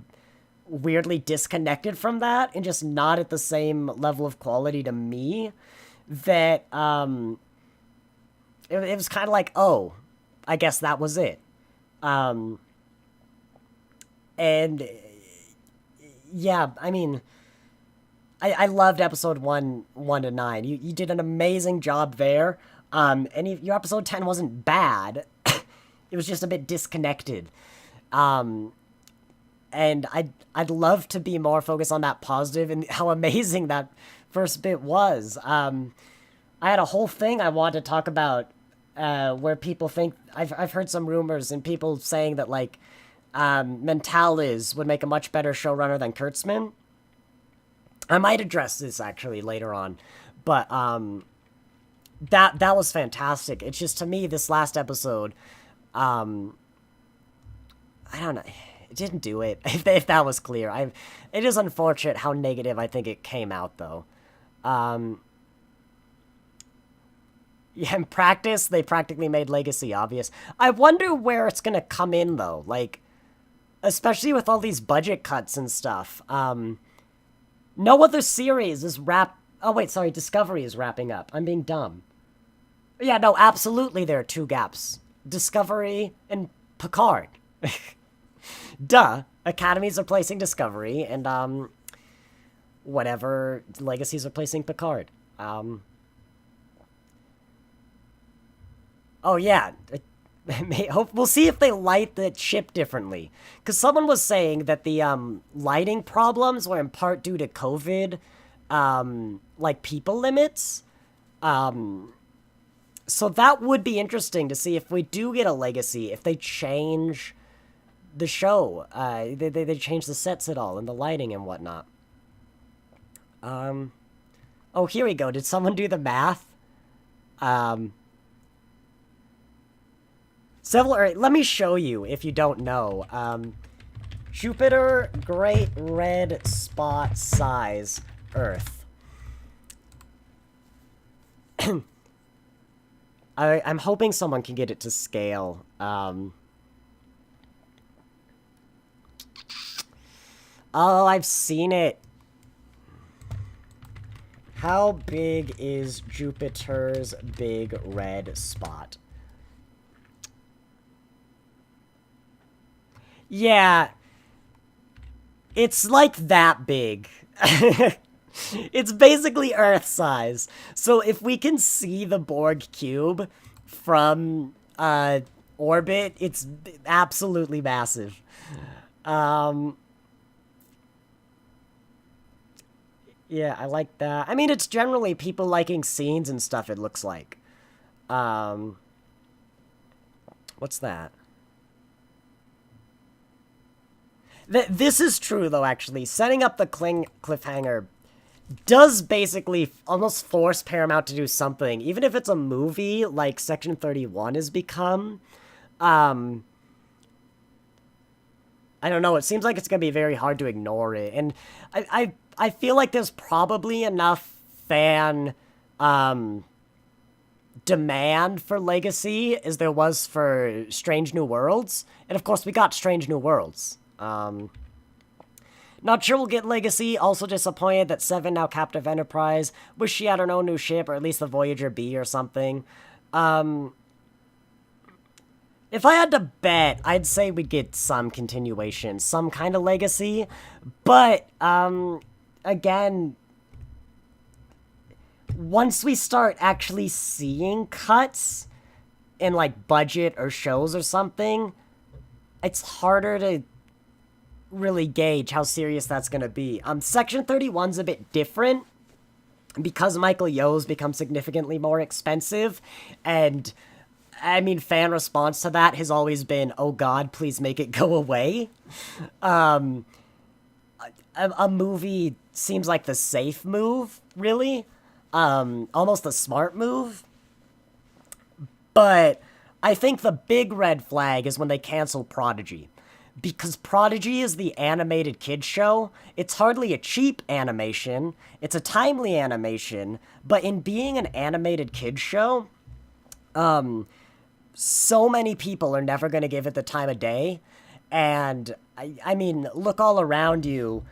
weirdly disconnected from that and just not at the same level of quality to me that it was kind of like, oh, I guess that was it. Um, and yeah, I mean, I loved episode 1 to 9. You did an amazing job there. Your episode 10 wasn't bad. It was just a bit disconnected. Um, and I'd love to be more focused on that positive and how amazing that first bit was. I had a whole thing I wanted to talk about where people think I've heard some rumors and people saying that like Mentaliz would make a much better showrunner than Kurtzman. I might address this actually later on, but that was fantastic. It's just to me this last episode, I don't know, it didn't do it. If that was clear, it is unfortunate how negative I think it came out though. Yeah, in practice, they practically made Legacy obvious. I wonder where it's gonna come in though, like especially with all these budget cuts and stuff. No other series is Oh, wait, sorry. Discovery is wrapping up. I'm being dumb. Yeah, no, absolutely there are two gaps. Discovery and Picard. Duh. Academy's replacing Discovery, and, whatever, Legacy's replacing Picard. Oh, yeah. We'll see if they light the ship differently. Because someone was saying that the lighting problems were in part due to COVID, like people limits. So that would be interesting to see if we do get a Legacy, if they change the show. They change the sets at all and the lighting and whatnot. Oh, here we go. Did someone do the math? Let me show you if you don't know. Jupiter, Great Red Spot Size, Earth. I'm hoping someone can get it to scale. Oh, I've seen it. How big is Jupiter's big red spot? Yeah, it's like that big. It's basically Earth size. So if we can see the Borg cube from orbit, it's absolutely massive. Yeah, I like that. I mean, it's generally people liking scenes and stuff, it looks like. What's that? This is true, though, actually. Setting up the cliffhanger does basically almost force Paramount to do something. Even if it's a movie, like Section 31 has become. I don't know, it seems like it's going to be very hard to ignore it. And I feel like there's probably enough fan demand for Legacy as there was for Strange New Worlds. And of course, we got Strange New Worlds. Not sure we'll get Legacy. Also disappointed that Seven now captive Enterprise. Wish she had her own new ship, or at least the Voyager B or something. If I had to bet, I'd say we'd get some continuation, some kind of Legacy. But, again, once we start actually seeing cuts in, like, budget or shows or something, it's harder to really gauge how serious that's going to be. Section 31's a bit different because Michael Yeoh's become significantly more expensive, and I mean, fan response to that has always been, oh god, please make it go away. A movie seems like the safe move, really. Almost a smart move. But I think the big red flag is when they cancel Prodigy. Because Prodigy is the animated kids show. It's hardly a cheap animation. It's a timely animation. But in being an animated kids show, so many people are never going to give it the time of day. And I mean, look all around you.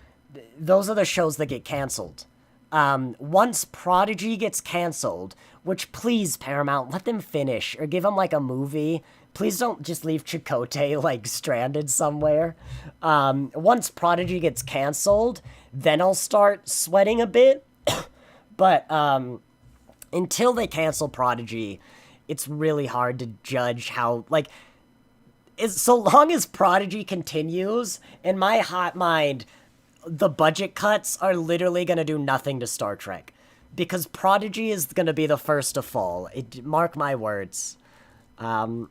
Those are the shows that get canceled. Once Prodigy gets canceled, which please Paramount, let them finish or give them like a movie. Please don't just leave Chakotay like stranded somewhere. Once Prodigy gets canceled, then I'll start sweating a bit. But until they cancel Prodigy, it's really hard to judge how like so long as Prodigy continues, in my hot mind, the budget cuts are literally going to do nothing to Star Trek. Because Prodigy is going to be the first to fall. Mark my words. I'll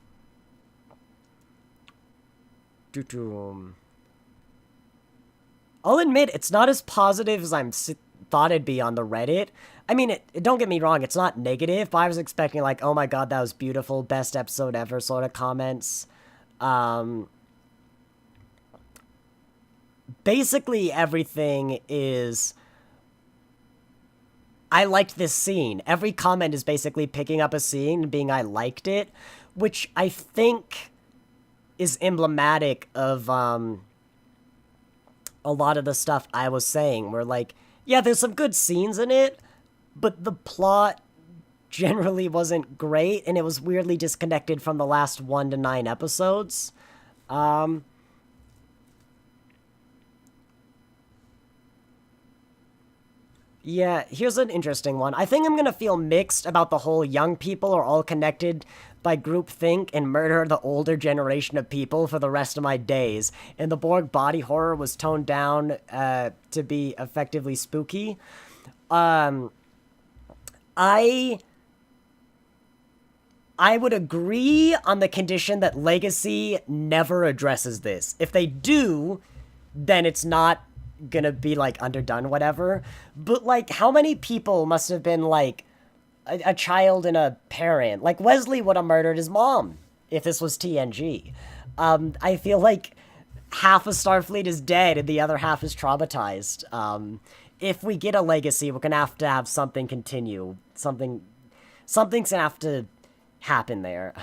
admit, it's not as positive as thought it'd be on the Reddit. I mean, don't get me wrong, it's not negative, but I was expecting, like, oh my god, that was beautiful, best episode ever sort of comments. Basically, everything is, I liked this scene. Every comment is basically picking up a scene and being, I liked it, which I think is emblematic of, a lot of the stuff I was saying, where, like, yeah, there's some good scenes in it, but the plot generally wasn't great, and it was weirdly disconnected from the last 1 to 9 episodes. Yeah, here's an interesting one. I think I'm gonna feel mixed about the whole young people are all connected by groupthink and murder the older generation of people for the rest of my days. And the Borg body horror was toned down to be effectively spooky. I would agree on the condition that Legacy never addresses this. If they do, then it's not gonna be, like, underdone, whatever. But, like, how many people must have been, like, a child and a parent? Like, Wesley would have murdered his mom if this was TNG. I feel like half of Starfleet is dead and the other half is traumatized. If we get a Legacy, we're gonna have to have something continue. Something's gonna have to happen there.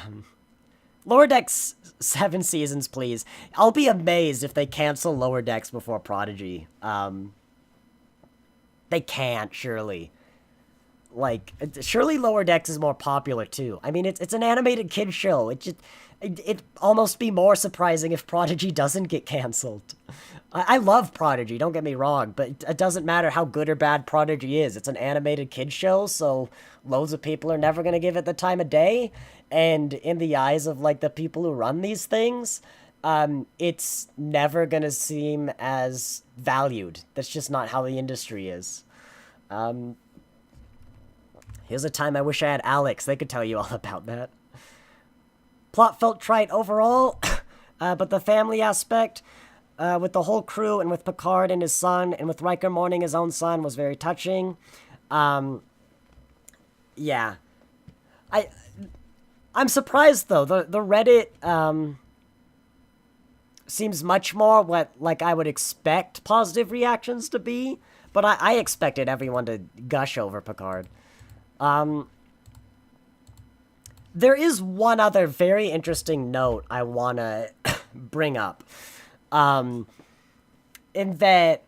Lower Decks 7 seasons, please. I'll be amazed if they cancel Lower Decks before Prodigy. They can't, surely. Like, surely Lower Decks is more popular, too. I mean, it's an animated kid show. It'd almost be more surprising if Prodigy doesn't get canceled. I love Prodigy, don't get me wrong, but it doesn't matter how good or bad Prodigy is. It's an animated kid show, so loads of people are never going to give it the time of day. And in the eyes of, like, the people who run these things, it's never going to seem as valued. That's just not how the industry is. Here's a time I wish I had Alex. They could tell you all about that. Plot felt trite overall, but the family aspect, with the whole crew and with Picard and his son, and with Riker mourning his own son, was very touching. Yeah. I'm surprised, though. The Reddit, seems much more what, like, I would expect positive reactions to be, but I expected everyone to gush over Picard. There is one other very interesting note I want to bring up. In that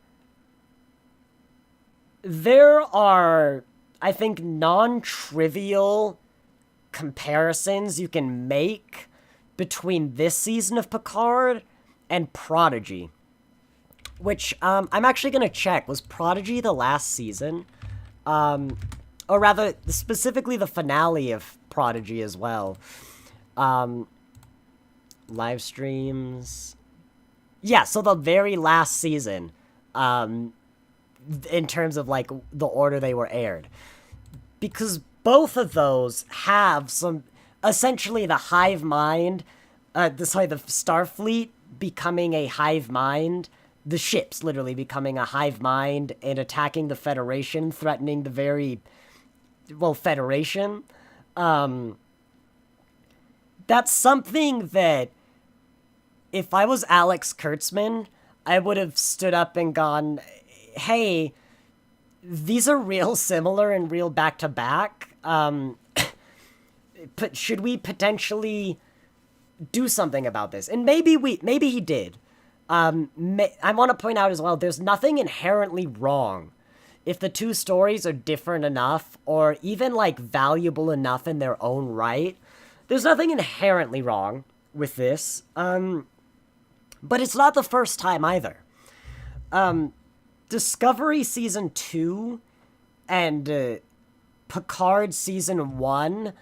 there are, I think, non-trivial comparisons you can make between this season of Picard and Prodigy. Which, I'm actually going to check. Was Prodigy the last season? Or rather, specifically the finale of Prodigy as well. Live streams. Yeah, so the very last season, in terms of, like, the order they were aired. Because both of those have some, essentially the hive mind, the Starfleet becoming a hive mind, the ships literally becoming a hive mind and attacking the Federation, threatening the very, well, Federation. That's something that, if I was Alex Kurtzman, I would have stood up and gone, hey, these are real similar and real back-to-back. But should we potentially do something about this. And maybe he did. I want to point out as well, there's nothing inherently wrong if the two stories are different enough or even like valuable enough in their own right. There's nothing inherently wrong with this. But it's not the first time either. Discovery Season 2 and Picard Season 1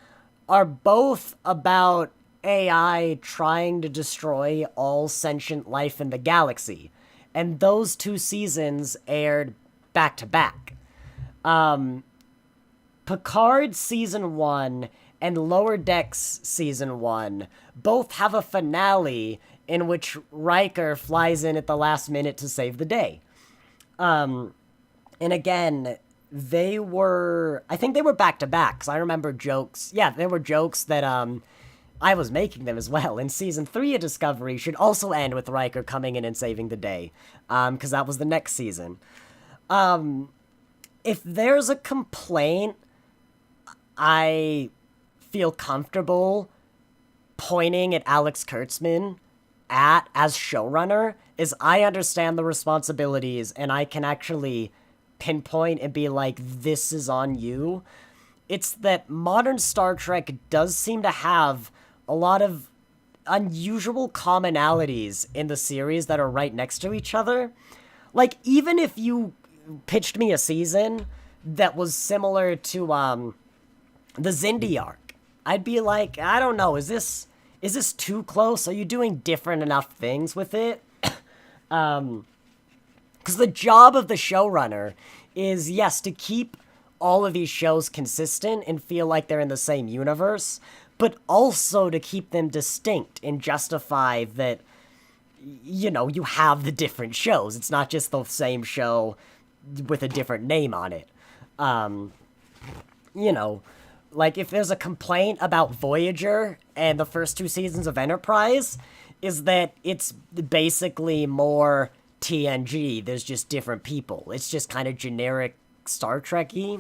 are both about AI trying to destroy all sentient life in the galaxy. And those two seasons aired back to back. Picard Season 1 and Lower Decks Season 1 both have a finale in which Riker flies in at the last minute to save the day. And again, I think they were back to back, because I remember jokes. Yeah, there were jokes that I was making them as well. And Season 3 of Discovery should also end with Riker coming in and saving the day, because that was the next season. If there's a complaint I feel comfortable pointing at Alex Kurtzman as showrunner is I understand the responsibilities and I can actually pinpoint and be like, this is on you. It's that modern Star Trek does seem to have a lot of unusual commonalities in the series that are right next to each other. Like, even if you pitched me a season that was similar to the Xindi arc, I'd be like, I don't know, is this too close? Are you doing different enough things with it? Because the job of the showrunner is, yes, to keep all of these shows consistent and feel like they're in the same universe, but also to keep them distinct and justify that, you know, you have the different shows. It's not just the same show with a different name on it. You know, like if there's a complaint about Voyager and the first two seasons of Enterprise, is that it's basically more TNG. There's just different people. It's just kind of generic Star Trek-y.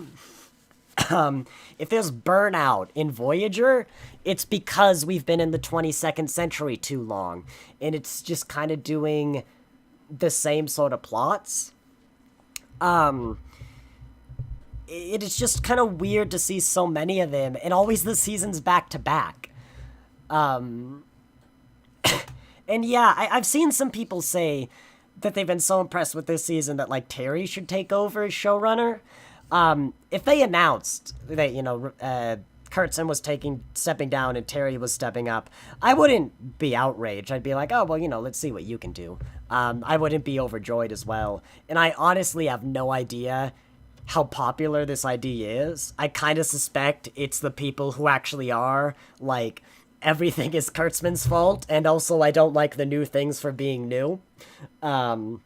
If there's burnout in Voyager, it's because we've been in the 22nd century too long, and it's just kind of doing the same sort of plots. It is just kind of weird to see so many of them, and always the seasons back to back. And yeah, I've seen some people say that they've been so impressed with this season that, like, Terry should take over as showrunner. If they announced that, you know, Kurtzman was stepping down and Terry was stepping up, I wouldn't be outraged. I'd be like, oh, well, you know, let's see what you can do. I wouldn't be overjoyed as well. And I honestly have no idea how popular this idea is. I kind of suspect it's the people who actually are, like, everything is Kurtzman's fault, and also I don't like the new things for being new. But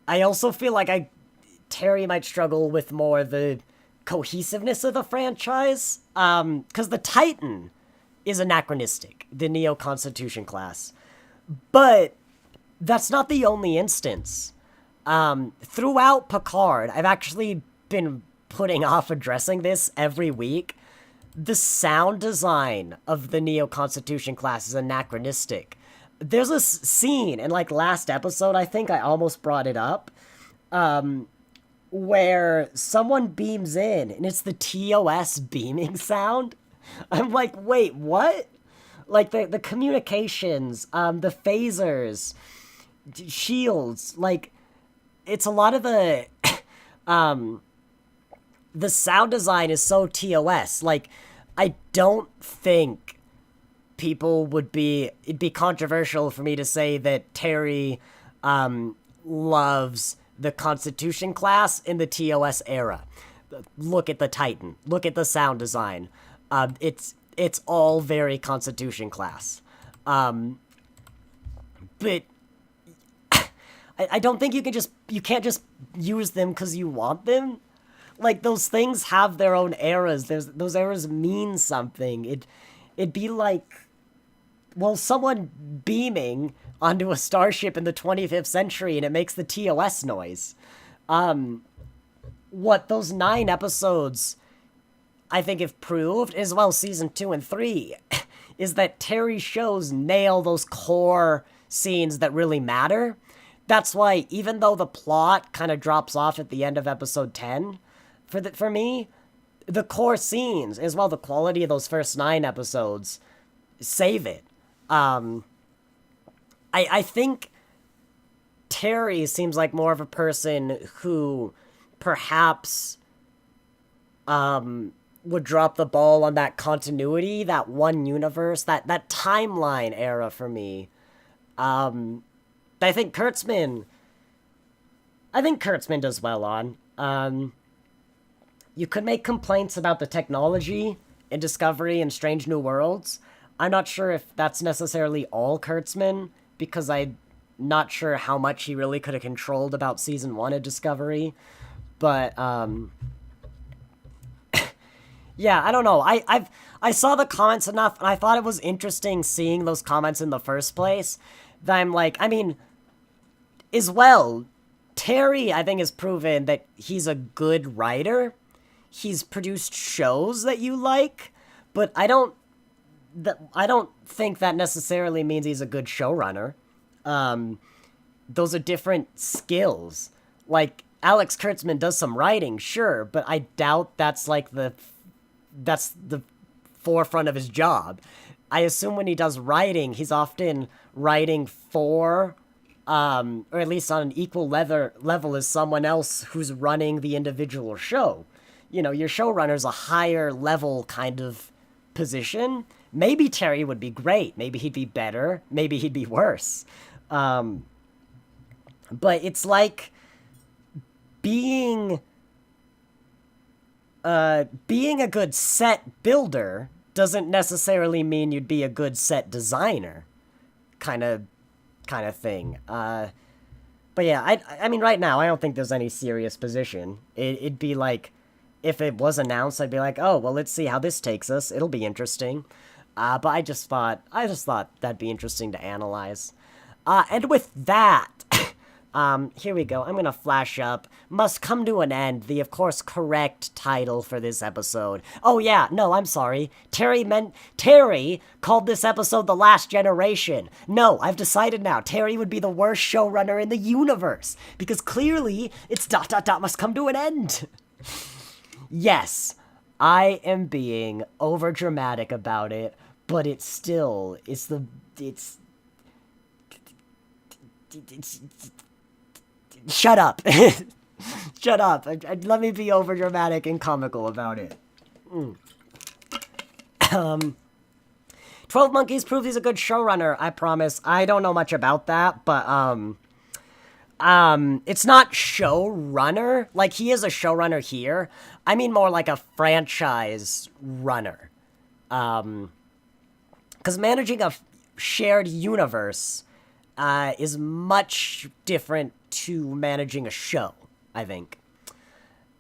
I also feel like Terry might struggle with more the cohesiveness of the franchise, because the Titan is anachronistic, the Neo-Constitution class. But that's not the only instance. Throughout Picard, I've actually been putting off addressing this every week. The sound design of the Neo-Constitution class is anachronistic. There's a scene in, like, last episode, I think I almost brought it up, where someone beams in, and it's the TOS beaming sound. I'm like, wait, what? Like, the communications, the phasers, shields, like, it's a lot of the sound design is so TOS. Like, I don't think it'd be controversial for me to say that Terry loves the Constitution class in the TOS era. Look at the Titan. Look at the sound design. It's all very Constitution class. But I don't think you can't just use them because you want them. Like, those things have their own eras. Those eras mean something. It'd be like, well, someone beaming onto a starship in the 25th century and it makes the TOS noise. What those 9 episodes, I think, have proved, as well season 2 and 3, is that Terry's shows nail those core scenes that really matter. That's why, even though the plot kind of drops off at the end of episode 10, for me, the core scenes, as well the quality of those first 9 episodes, save it. I think Terry seems like more of a person who perhaps would drop the ball on that continuity, that one universe, that timeline era for me. I think Kurtzman does well on. You could make complaints about the technology in Discovery and Strange New Worlds. I'm not sure if that's necessarily all Kurtzman, because I'm not sure how much he really could have controlled about Season 1 of Discovery. But, yeah, I don't know. I saw the comments enough, and I thought it was interesting seeing those comments in the first place, that I'm like, I mean, as well, Terry, I think, has proven that he's a good writer. He's produced shows that you like, but I don't think that necessarily means he's a good showrunner. Those are different skills. Like, Alex Kurtzman does some writing, sure, but I doubt that's the forefront of his job. I assume when he does writing, he's often writing for, or at least on an equal level as someone else who's running the individual show. You know, your showrunner's a higher level kind of position. Maybe Terry would be great. Maybe he'd be better. Maybe he'd be worse. But it's like being a good set builder doesn't necessarily mean you'd be a good set designer, kind of thing. But yeah, I mean, right now I don't think there's any serious position. It'd be like, if it was announced, I'd be like, oh well, let's see how this takes us. It'll be interesting. But I just thought that'd be interesting to analyze. And with that, here we go. I'm gonna flash up "Must Come to an End," the, of course, correct title for this episode. Oh yeah, no, I'm sorry. Terry called this episode "The Last Generation." No, I've decided now. Terry would be the worst showrunner in the universe, because clearly it's ... must come to an end. Yes, I am being overdramatic about it, but shut up. Shut up. Let me be overdramatic and comical about it. 12 Monkeys prove he's a good showrunner, I promise. I don't know much about that, but, it's not showrunner. Like, he is a showrunner here. I mean more like a franchise runner. Because managing a shared universe is much different to managing a show, I think.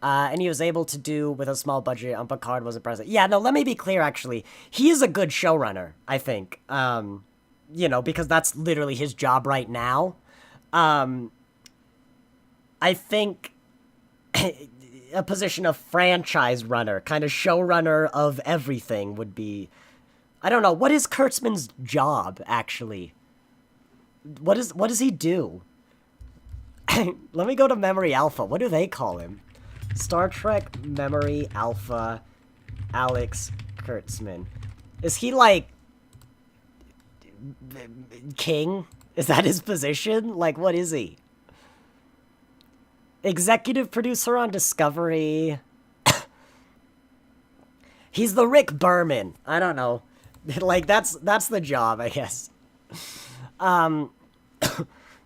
And he was able to do with a small budget on Picard was impressive. Yeah, no, let me be clear, actually. He is a good showrunner, I think. You know, because that's literally his job right now. I think a position of franchise runner, kind of showrunner of everything would be... I don't know, what is Kurtzman's job, actually? What does he do? Let me go to Memory Alpha. What do they call him? Star Trek Memory Alpha Alex Kurtzman. Is he like king? Is that his position? Like, what is he? Executive producer on Discovery. He's the Rick Berman. I don't know. Like, that's the job, I guess.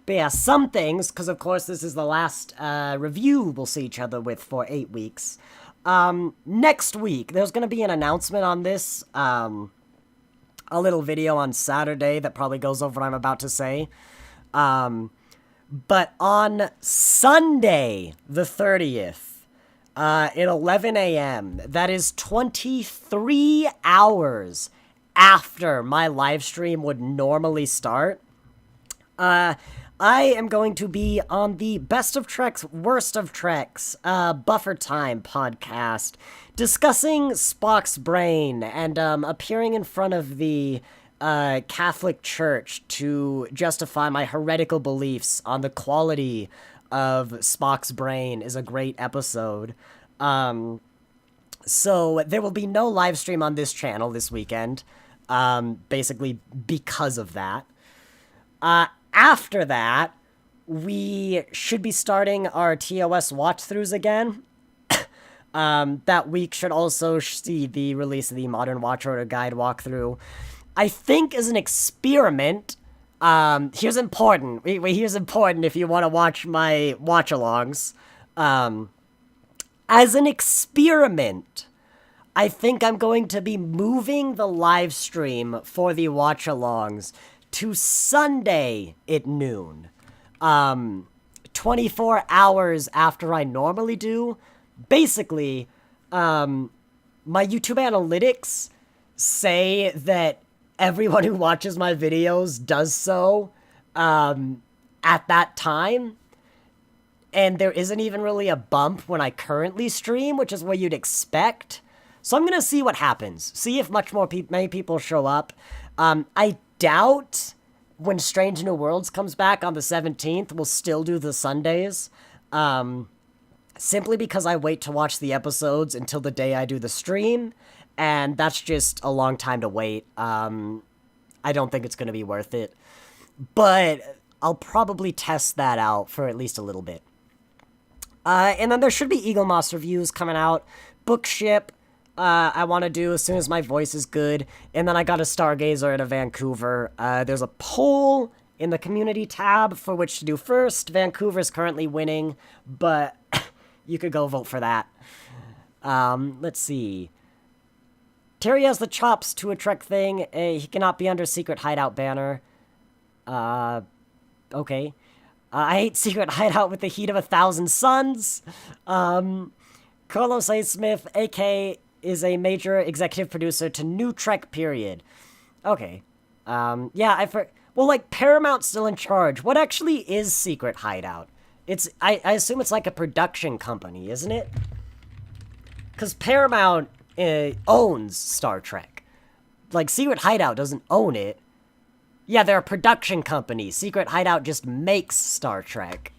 But yeah, some things, because of course this is the last review we'll see each other with for 8 weeks. Next week, there's going to be an announcement on this. A little video on Saturday that probably goes over what I'm about to say. But on Sunday, the 30th, at 11 a.m., that is 23 hours after my live stream would normally start, I am going to be on the Best of Treks, Worst of Treks, Buffer Time podcast, discussing Spock's brain and appearing in front of the Catholic Church to justify my heretical beliefs on the quality of Spock's brain is a great episode. So there will be no live stream on this channel this weekend, basically because of that. After that, we should be starting our TOS watch-throughs again. That week should also see the release of the Modern Watch Order Guide walkthrough. I think as an experiment, here's important. Here's important if you want to watch my watch-alongs. As an experiment, I think I'm going to be moving the live stream for the watch-alongs to Sunday at noon. 24 hours after I normally do. Basically, my YouTube analytics say that everyone who watches my videos does so at that time. And there isn't even really a bump when I currently stream, which is what you'd expect. So I'm going to see what happens. See if many people show up. I doubt when Strange New Worlds comes back on the 17th, we'll still do the Sundays. Simply because I wait to watch the episodes until the day I do the stream. And that's just a long time to wait. I don't think it's going to be worth it. But I'll probably test that out for at least a little bit. And then there should be Eagle Moss reviews coming out. Bookship, I want to do as soon as my voice is good. And then I got a Stargazer at a Vancouver. There's a poll in the community tab for which to do first. Vancouver's currently winning, but you could go vote for that. Let's see. Terry has the chops to a Trek thing. He cannot be under Secret Hideout banner. Okay. I hate Secret Hideout with the heat of 1,000 suns. Carlos A. Smith, AK, is a major executive producer to New Trek period. Okay. Yeah, well, like, Paramount's still in charge. What actually is Secret Hideout? I assume it's like a production company, isn't it? Because Paramount owns Star Trek. Like, Secret Hideout doesn't own it. Yeah, they're a production company. Secret Hideout just makes Star Trek.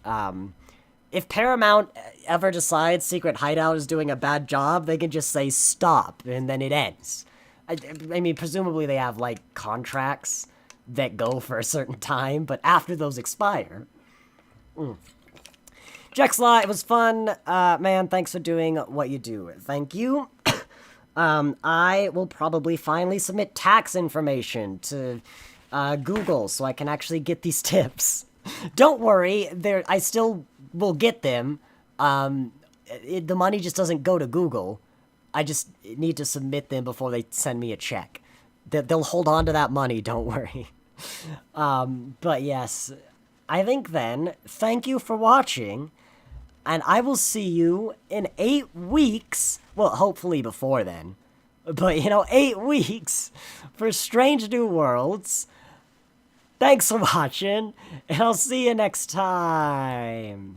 If Paramount ever decides Secret Hideout is doing a bad job, they can just say stop, and then it ends. I mean, presumably they have, like, contracts that go for a certain time, but after those expire. Jexlaw, it was fun. Man, thanks for doing what you do. Thank you. I will probably finally submit tax information to Google so I can actually get these tips. Don't worry, I still will get them. The money just doesn't go to Google. I just need to submit them before they send me a check. They'll hold on to that money, don't worry. But yes, I think then, thank you for watching, and I will see you in 8 weeks. Well, hopefully before then. But, 8 weeks for Strange New Worlds. Thanks for watching, and I'll see you next time.